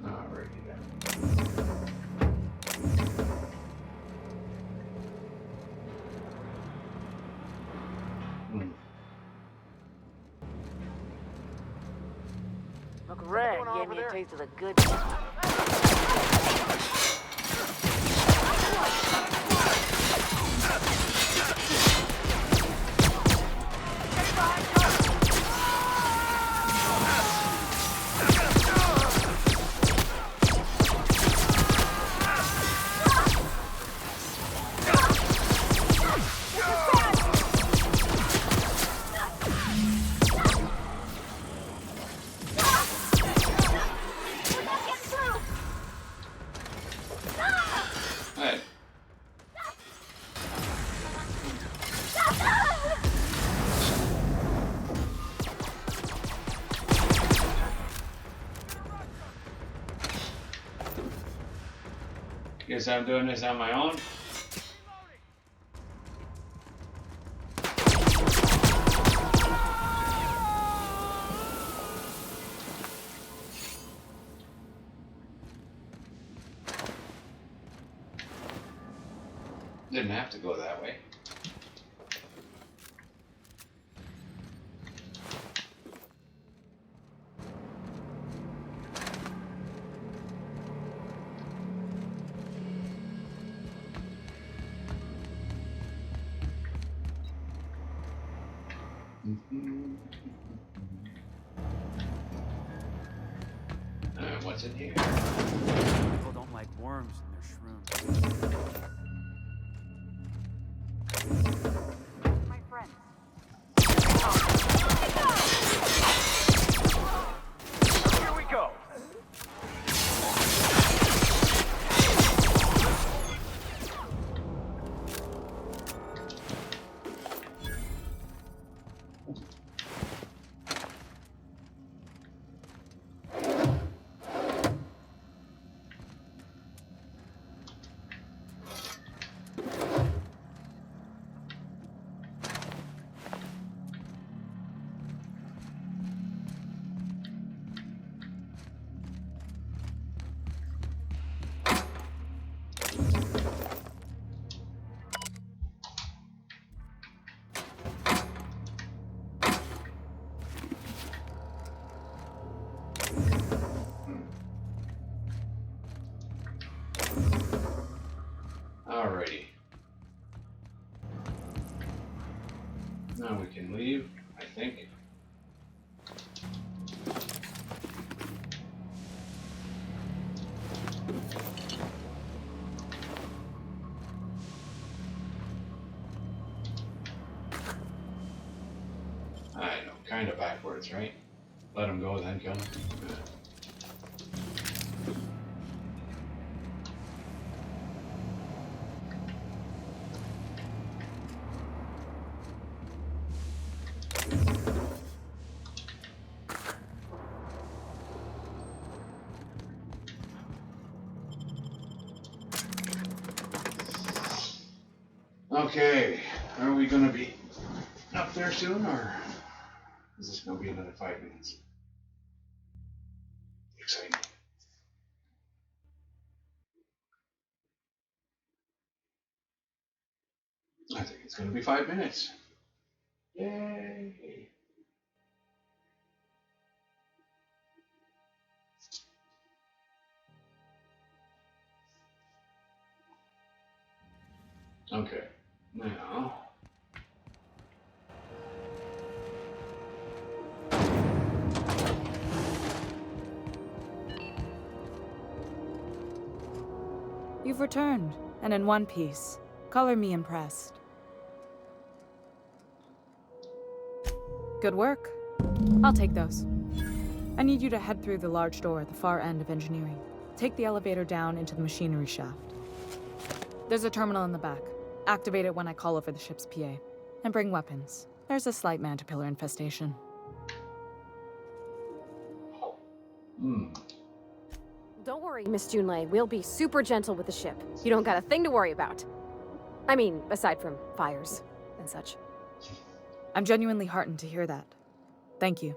Alrighty then. Look, Red gave me a taste of the good. Hey. Guess I'm doing this on my own. Didn't have to go that way. What's in here? People don't like worms in their shrooms. My friend. Here we go. Alrighty. Now we can leave, I think. I know, kind of backwards, right? Let him go, then kill him. Okay, are we gonna be up there soon, or is this gonna be another 5 minutes? Exciting. I think it's gonna be 5 minutes. Yay! Okay, now. You've returned, and in one piece. Color me impressed. Good work. I'll take those. I need you to head through the large door at the far end of engineering. Take the elevator down into the machinery shaft. There's a terminal in the back. Activate it when I call over the ship's PA. And bring weapons. There's a slight man-to-pillar infestation. Don't worry, Miss Junlei. We'll be super gentle with the ship. You don't got a thing to worry about. I mean, aside from fires and such. I'm genuinely heartened to hear that. Thank you.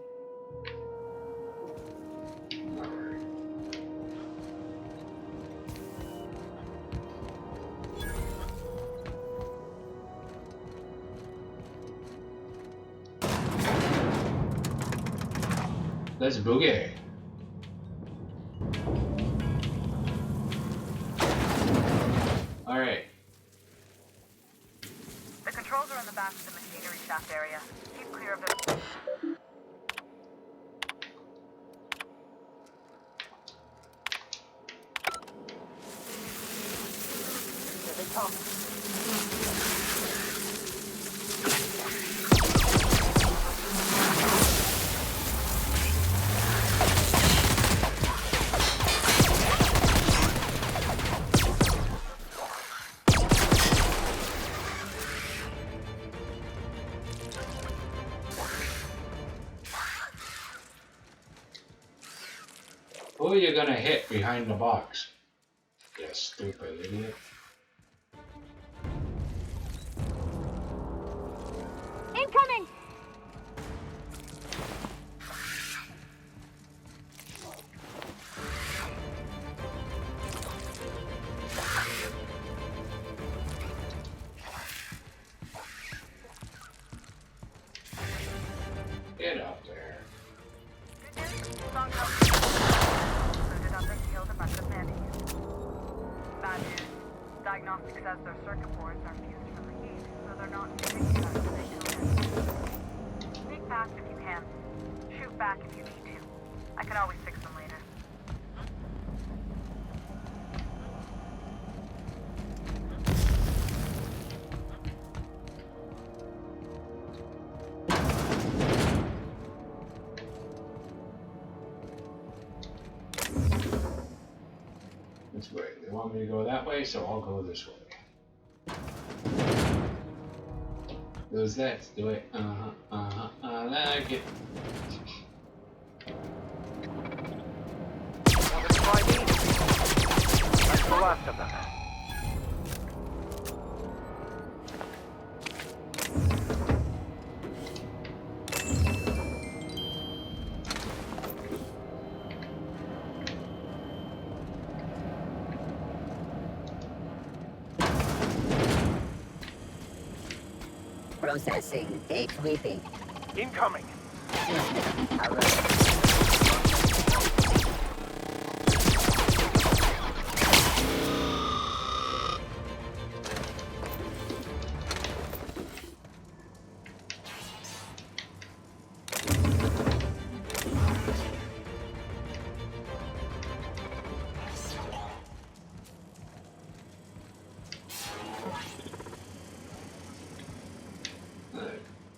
Let's boogie. All right. The controls are in the back of the machinery shaft area. Keep clear of it. Here they come. Who are you gonna hit behind the box? You stupid idiot. Incoming! Get up there. Looted up and killed a bunch of nannies. Bad news. Diagnostics says their circuit boards are fused from the heat, so they're not using that to make fast if you can. Shoot back if you need to. I can always fix them later. This way. They want me to go that way, so I'll go this way. Does that do it? I like it. Want to try me? That's the last of them. Processing. Take weeping. Incoming.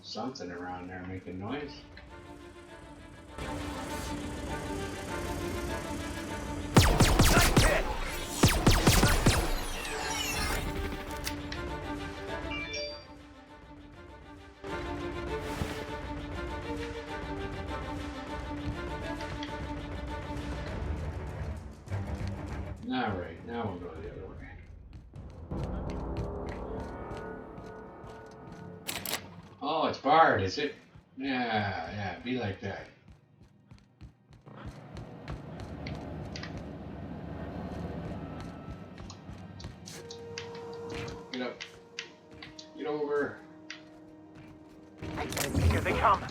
Something around there making noise. Nice hit. Alright, now we'll go the other way. Oh, it's barred, is it? Yeah, be like that. Get up. Get over. Here they come.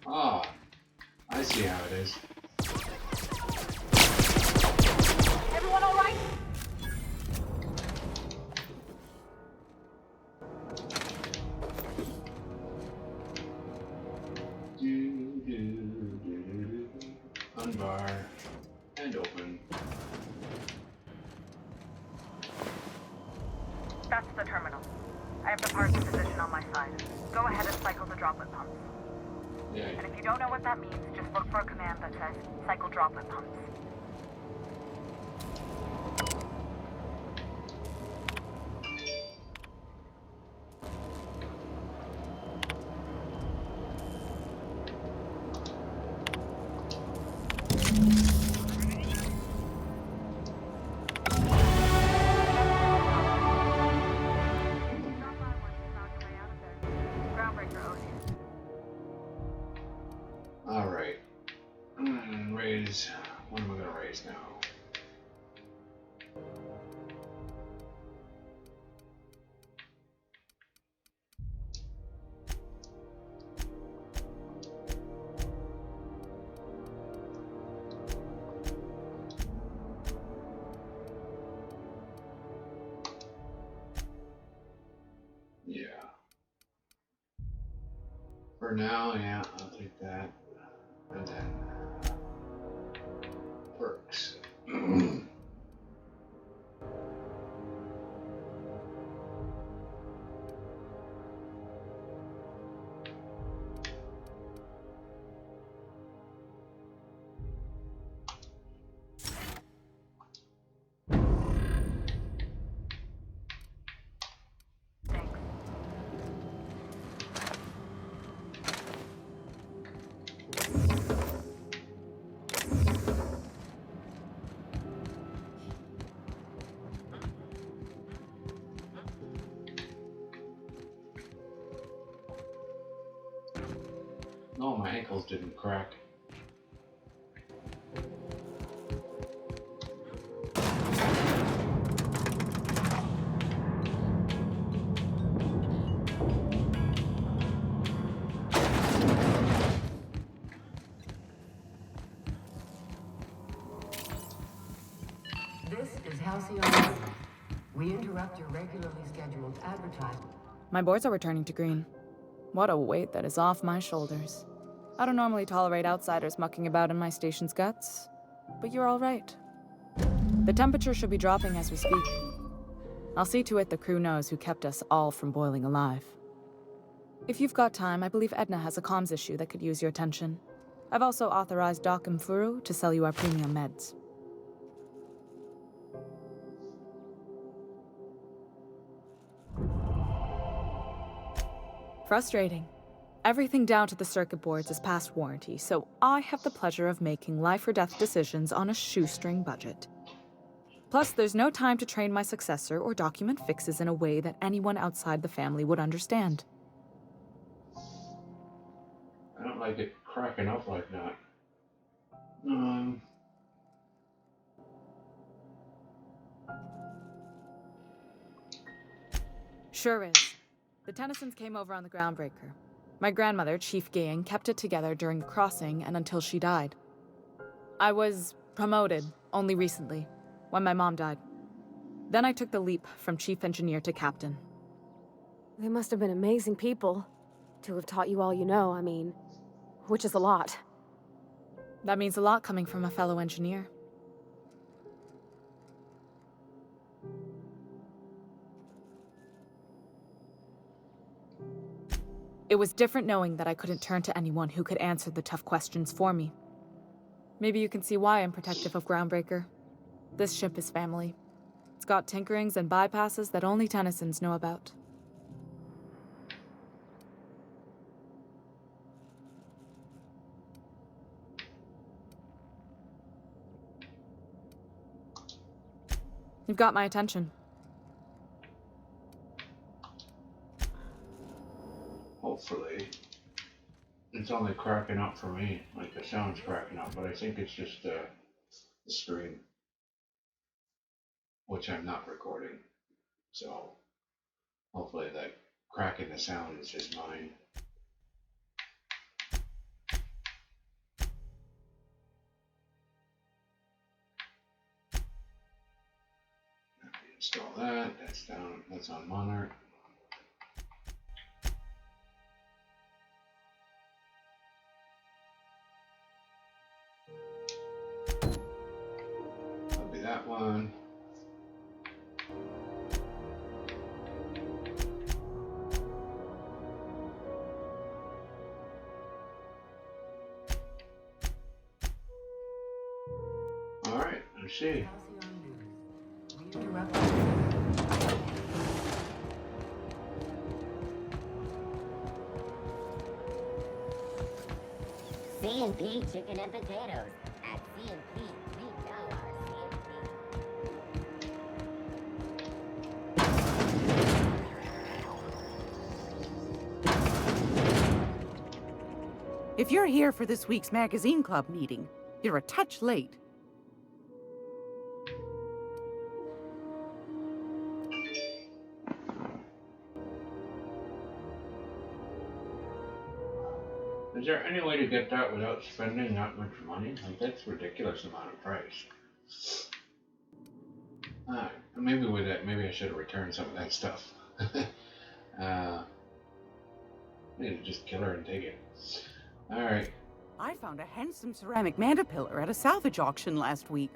Ah, I see how it is. Everyone all right? Unbar and open. That's the terminal. I have the parts in position on my side. Go ahead and cycle the droplet pumps. Yeah. And if you don't know what that means, just look for a command that says cycle droplet pumps. Alright. Raise. What am I gonna raise now? Yeah. For now, yeah, I'll take that. And then perks. No, my ankles didn't crack. This is Halcyon. We interrupt your regularly scheduled advertisement. My boards are returning to green. What a weight that is off my shoulders. I don't normally tolerate outsiders mucking about in my station's guts, but you're all right. The temperature should be dropping as we speak. I'll see to it the crew knows who kept us all from boiling alive. If you've got time, I believe Edna has a comms issue that could use your attention. I've also authorized Doc and Furu to sell you our premium meds. Frustrating. Everything down to the circuit boards is past warranty, so I have the pleasure of making life-or-death decisions on a shoestring budget. Plus, there's no time to train my successor or document fixes in a way that anyone outside the family would understand. I don't like it cracking up like that. Sure is. The Tennysons came over on the groundbreaker. My grandmother, Chief Gang, kept it together during the crossing and until she died. I was promoted only recently, when my mom died. Then I took the leap from chief engineer to captain. They must have been amazing people to have taught you all you know, I mean, which is a lot. That means a lot coming from a fellow engineer. It was different knowing that I couldn't turn to anyone who could answer the tough questions for me. Maybe you can see why I'm protective of Groundbreaker. This ship is family. It's got tinkerings and bypasses that only Tennysons know about. You've got my attention. Hopefully. It's only cracking up for me. Like the sound's cracking up, but I think it's just the screen, which I'm not recording. So hopefully that crack in the sound is just mine. Install that. That's down. That's on Monarch. That'll be that one. All right. Let's see. C&P chicken and potatoes at C&P $3 If you're here for this week's magazine club meeting, you're a touch late. Is there any way to get that without spending that much money? Like, that's a ridiculous amount of price. Maybe with that, maybe I should have returned some of that stuff. Need to just kill her and take it. Alright. I found a handsome ceramic mandapillar at a salvage auction last week.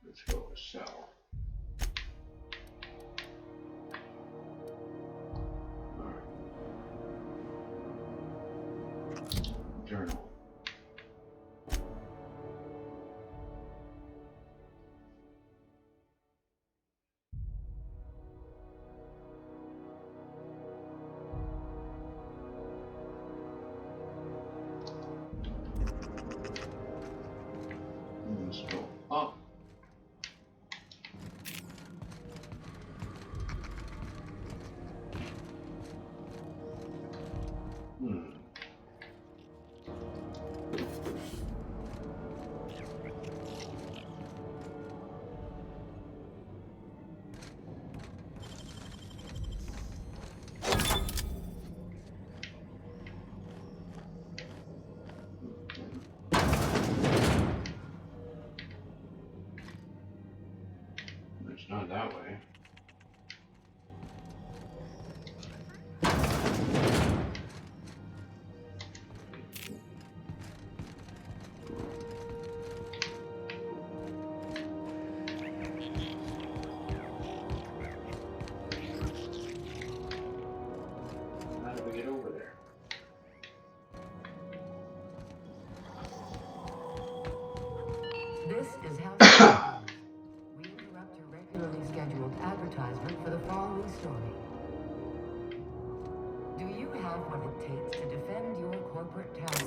Let's go with sell. Alright. Journal. Let's go up. I went that way. How do we get over there? This is Halcyon. We interrupt your regularly scheduled advertisement for the following story. Do you have what it takes to defend your corporate towns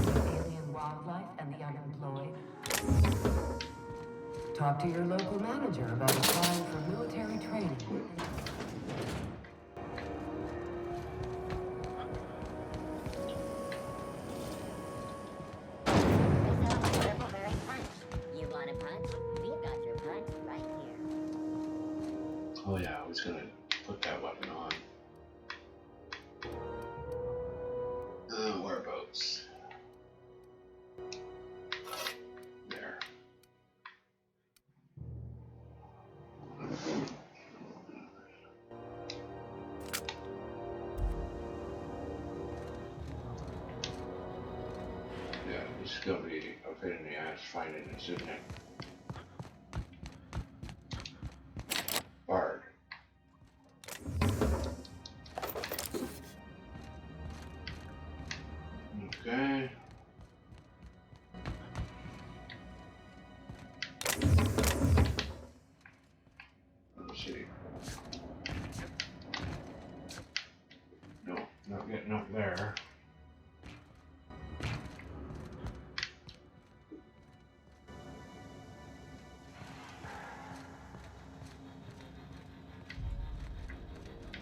from alien wildlife and the unemployed? Talk to your local manager about applying for military training. You want a punch? We've got your punch right here. Oh yeah, I was gonna put that weapon on. Whereabouts? There. Yeah, it's gonna be a pain in the ass finding this, isn't it? Bard. Okay. Let's see. No, not getting up there.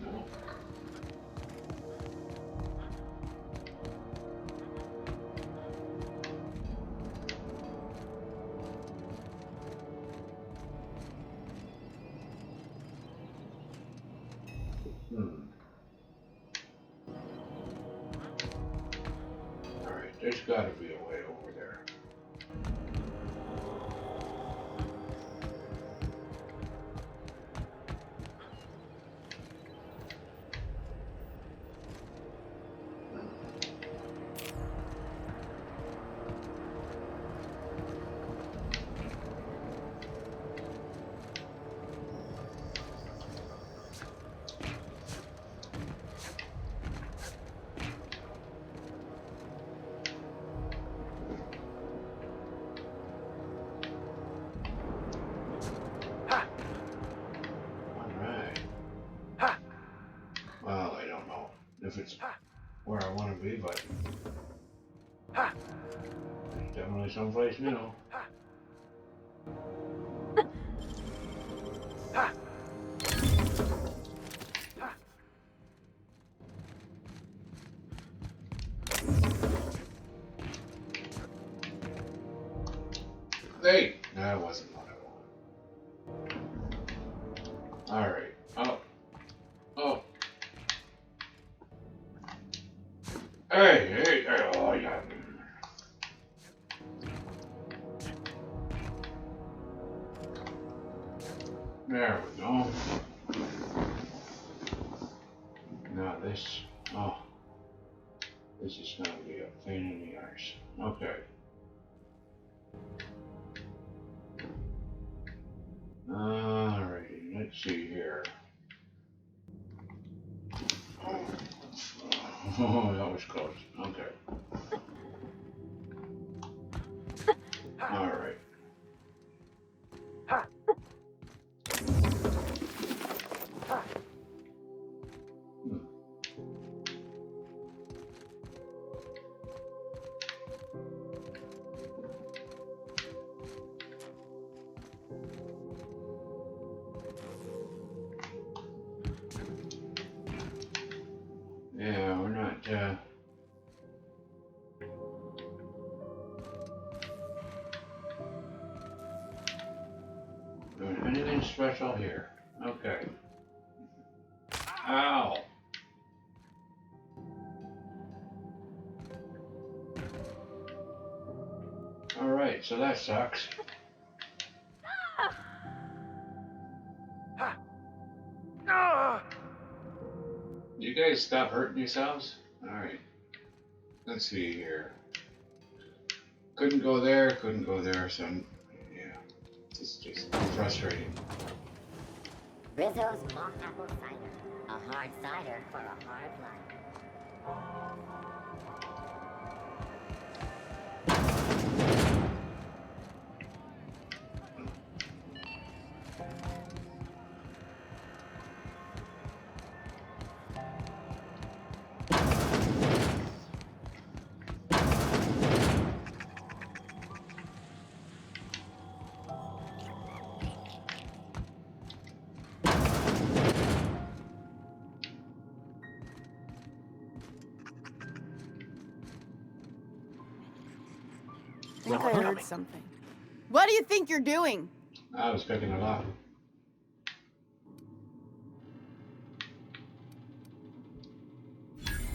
No. Alright, there's gotta be a way over there. Well, I don't know if it's where I want to be, but it's definitely someplace new. Hey, that wasn't what I wanted. Alright. Oh. Oh. Hey, oh, yeah. There we go. Now this, oh, this is going to be a pain in the arse. Okay. Alrighty, let's see here. Oh, that was close. Okay. Alright. Yeah, we're not, doing anything special here. Okay. Ow! Alright, so that sucks. guys stop hurting yourselves? Alright. Let's see here. Couldn't go there, so yeah. It's just frustrating. Rizzo's mock apple cider. A hard cider for a hard life. I think I heard something. What do you think you're doing? I was picking it up.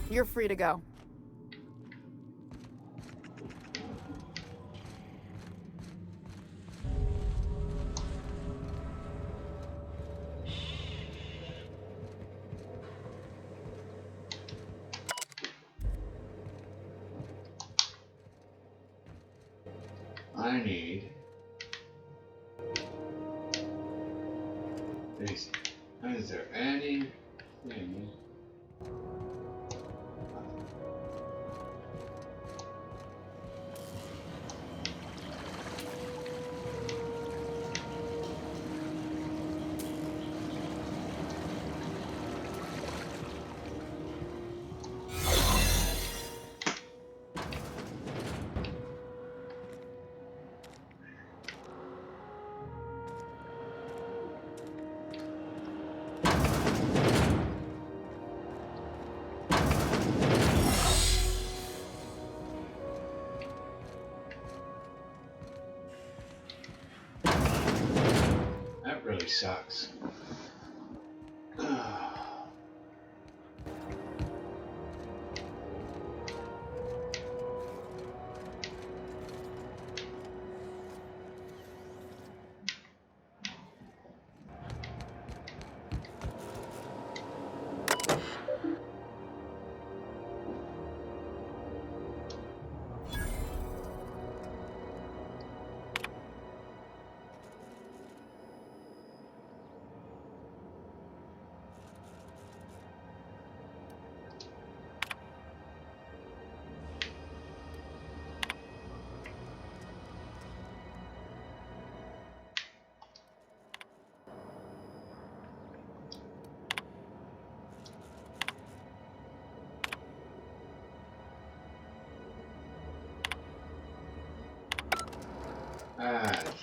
You're free to go. I need these. Is there anything? That really sucks.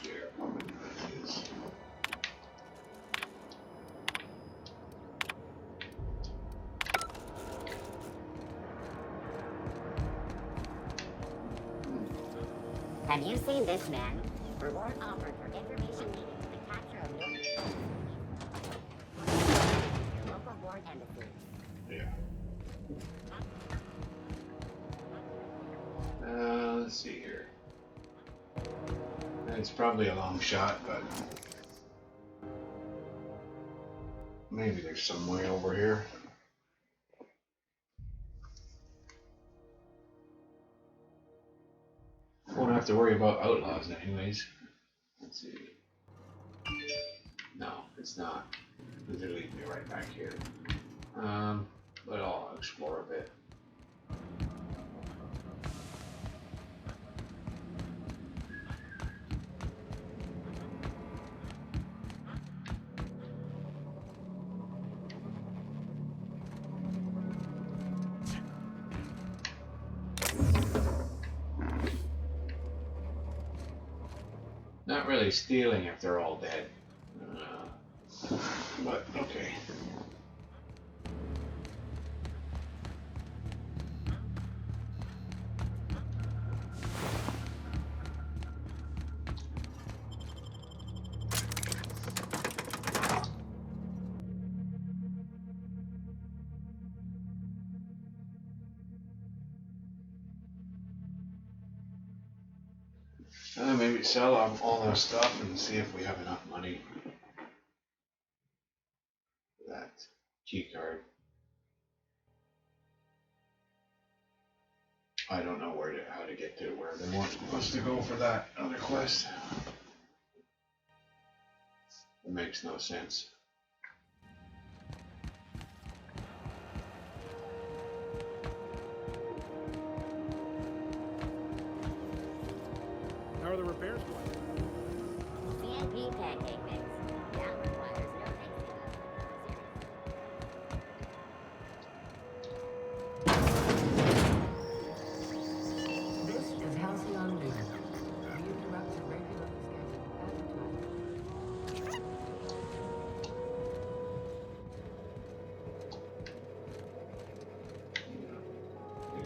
Here. Have you seen this man? Reward offered for information needed to the capture of your local board embassy. Yeah. Let's see here. It's probably a long shot, but maybe there's some way over here. Won't have to worry about outlaws anyways. Let's see. No, it's not. It'll lead me right back here. But I'll explore a bit. Not really stealing if they're all dead. But okay. Maybe sell all our stuff and see if we have enough money for that key card. I don't know how to get to where they want us to go for that other quest. It makes no sense. How are the repairs going? CNP pancake mix. That requires no mixing of. This is Halcyon News. We interrupt your regularly scheduled advertising.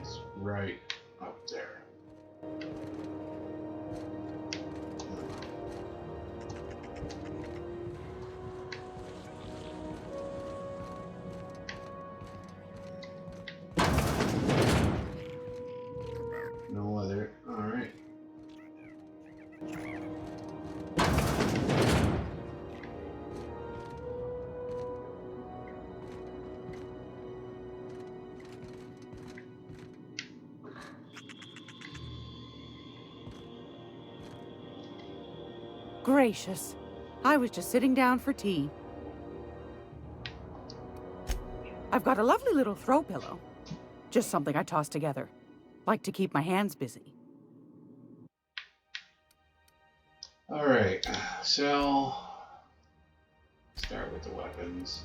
It's right up there. No other. All right. Gracious. I was just sitting down for tea. I've got a lovely little throw pillow. Just something I toss together. Like to keep my hands busy. All right. So start with the weapons.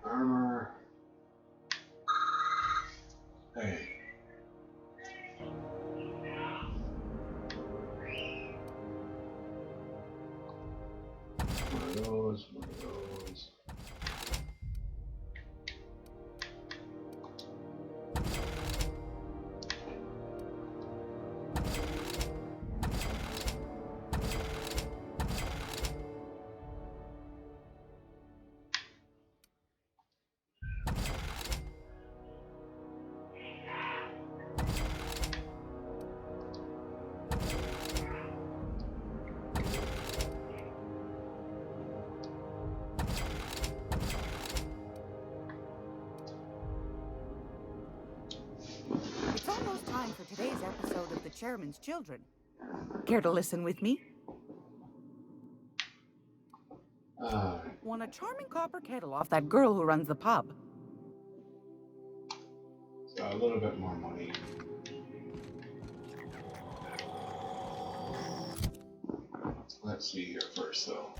Armor. Hey. One of those, one of those. It's almost time for today's episode of The Chairman's Children. Care to listen with me? Won a charming copper kettle off that girl who runs the pub. So a little bit more money. Let's see here first, though.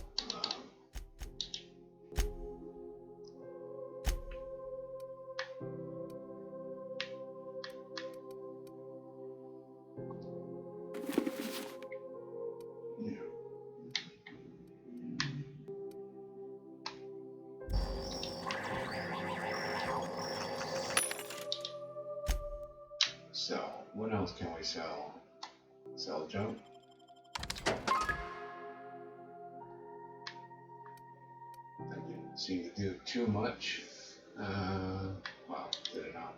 So, what else can we sell? Sell junk? That didn't seem to do too much. Well, did it not?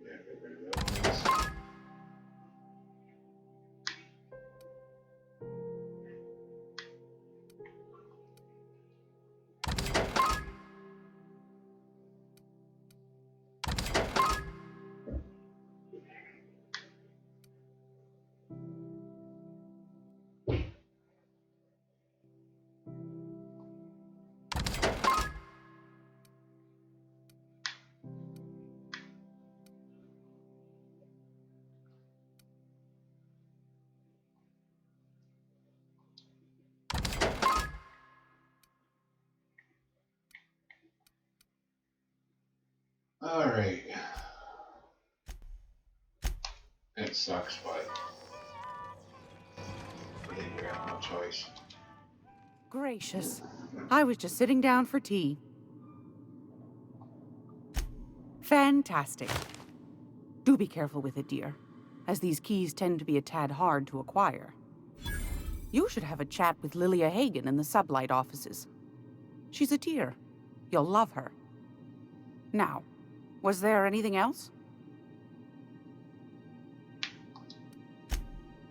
Yeah, get rid of those. All right. It sucks, but I think we have no choice. Gracious. I was just sitting down for tea. Fantastic. Do be careful with it, dear, as these keys tend to be a tad hard to acquire. You should have a chat with Lilia Hagen in the Sublight offices. She's a dear. You'll love her. Now, was there anything else?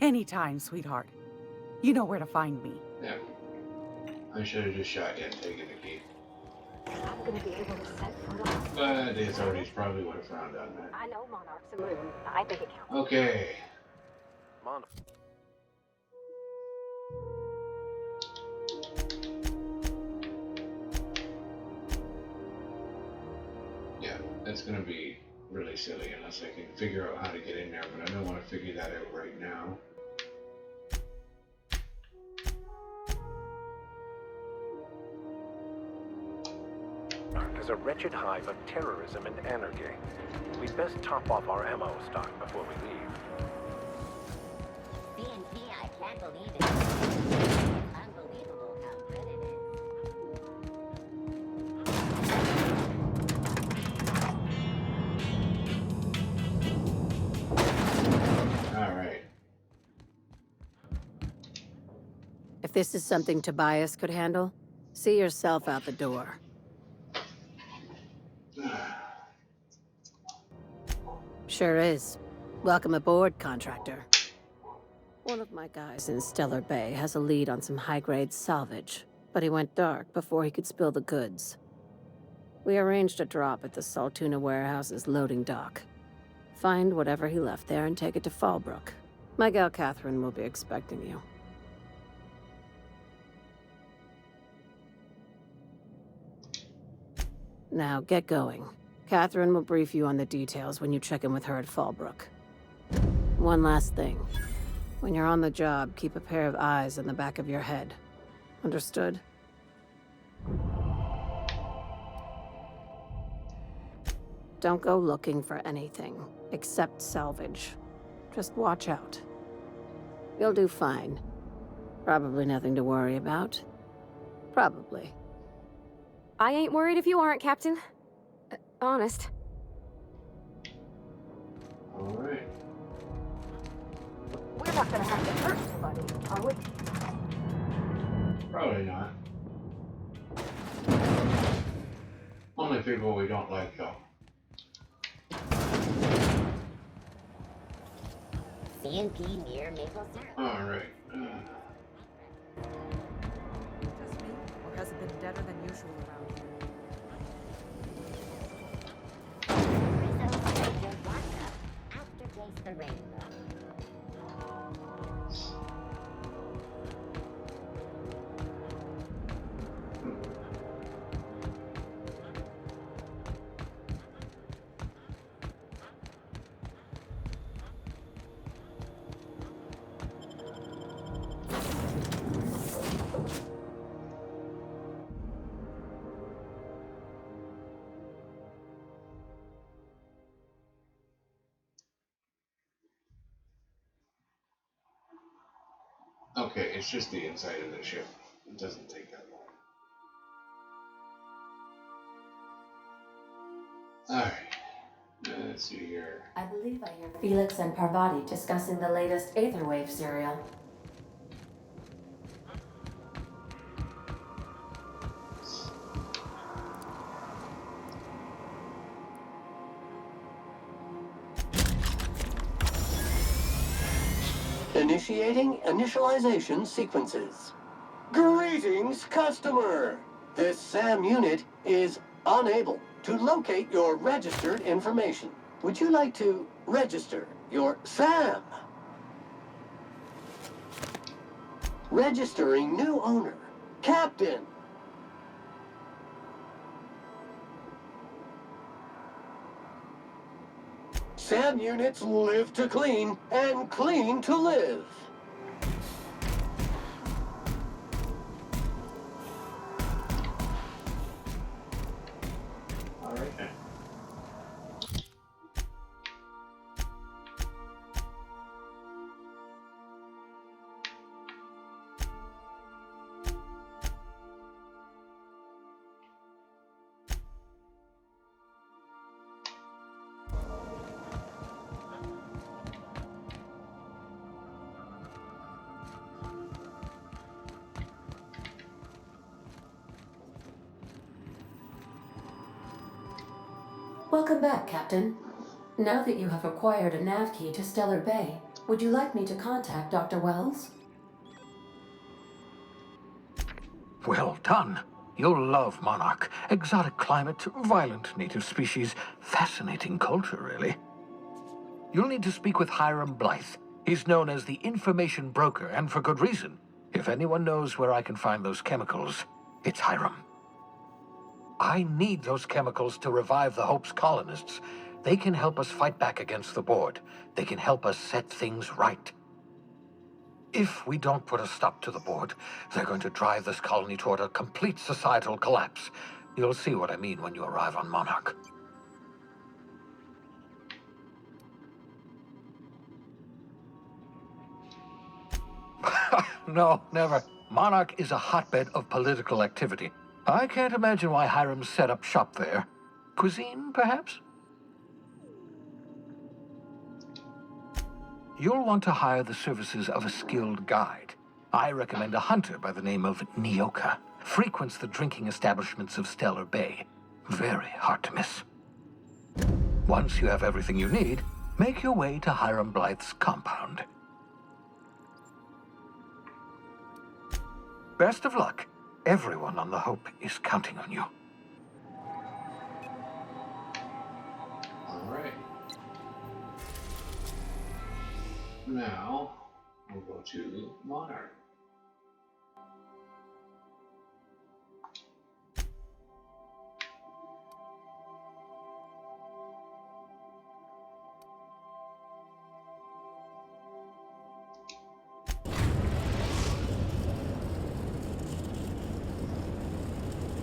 Anytime, sweetheart. You know where to find me. Yeah. I should have just shot you and taken the key. I'm gonna be able to set foot on. But the authorities probably would have found out that. I know Monarch's a moon. I think it counts. Okay. Yeah, that's gonna be really silly unless I can figure out how to get in there, but I don't want to figure that out right now. There's a wretched hive of terrorism and anarchy. We'd best top off our ammo stock before we leave. BNP, I can't believe it. It's unbelievable how good it is. All right. If this is something Tobias could handle, see yourself out the door. Sure is. Welcome aboard, contractor. One of my guys in Stellar Bay has a lead on some high-grade salvage, but he went dark before he could spill the goods. We arranged a drop at the Saltuna warehouse's loading dock. Find whatever he left there and take it to Fallbrook. My gal Catherine will be expecting you. Now, get going. Catherine will brief you on the details when you check in with her at Fallbrook. One last thing. When you're on the job, keep a pair of eyes in the back of your head. Understood? Don't go looking for anything, except salvage. Just watch out. You'll do fine. Probably nothing to worry about. Probably. I ain't worried if you aren't, Captain. Honest. All right. We're not gonna have to hurt somebody, are we? Probably not. Only people we don't like, though. CNP near maple syrup. All right. Or has it been deader than usual around here? After Chase the Rainbow. Okay, it's just the inside of the ship. It doesn't take that long. Alright. Let's see here. I believe I hear Felix and Parvati discussing the latest Aetherwave serial. Initiating initialization sequences. Greetings, customer! This SAM unit is unable to locate your registered information. Would you like to register your SAM? Registering new owner, Captain. SAM units live to clean and clean to live. All right then. Welcome back, Captain. Now that you have acquired a nav key to Stellar Bay, would you like me to contact Dr. Wells? Well done. You'll love Monarch. Exotic climate, violent native species, fascinating culture, really. You'll need to speak with Hiram Blythe. He's known as the information broker, and for good reason. If anyone knows where I can find those chemicals, it's Hiram. I need those chemicals to revive the Hope's colonists. They can help us fight back against the Board. They can help us set things right. If we don't put a stop to the Board, they're going to drive this colony toward a complete societal collapse. You'll see what I mean when you arrive on Monarch. No, never. Monarch is a hotbed of political activity. I can't imagine why Hiram set up shop there. Cuisine, perhaps? You'll want to hire the services of a skilled guide. I recommend a hunter by the name of Nyoka. Frequents the drinking establishments of Stellar Bay. Very hard to miss. Once you have everything you need, make your way to Hiram Blythe's compound. Best of luck. Everyone on the Hope is counting on you. All right. Now we'll go to Monarch.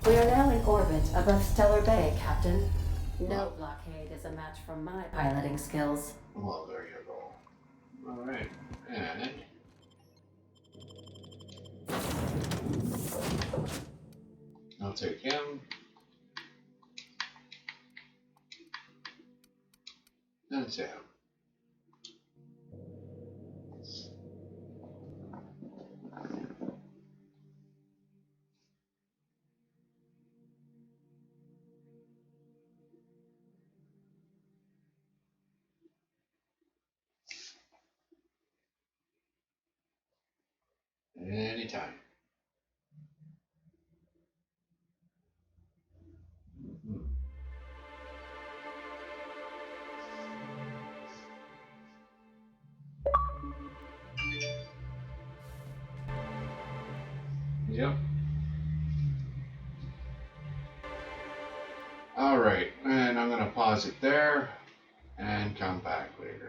We are now in orbit above Stellar Bay, Captain. No blockade is a match for my piloting skills. Well, there you go. All right, and I'll take him. And Sam. Anytime. Yep. All right, and I'm going to pause it there and come back later.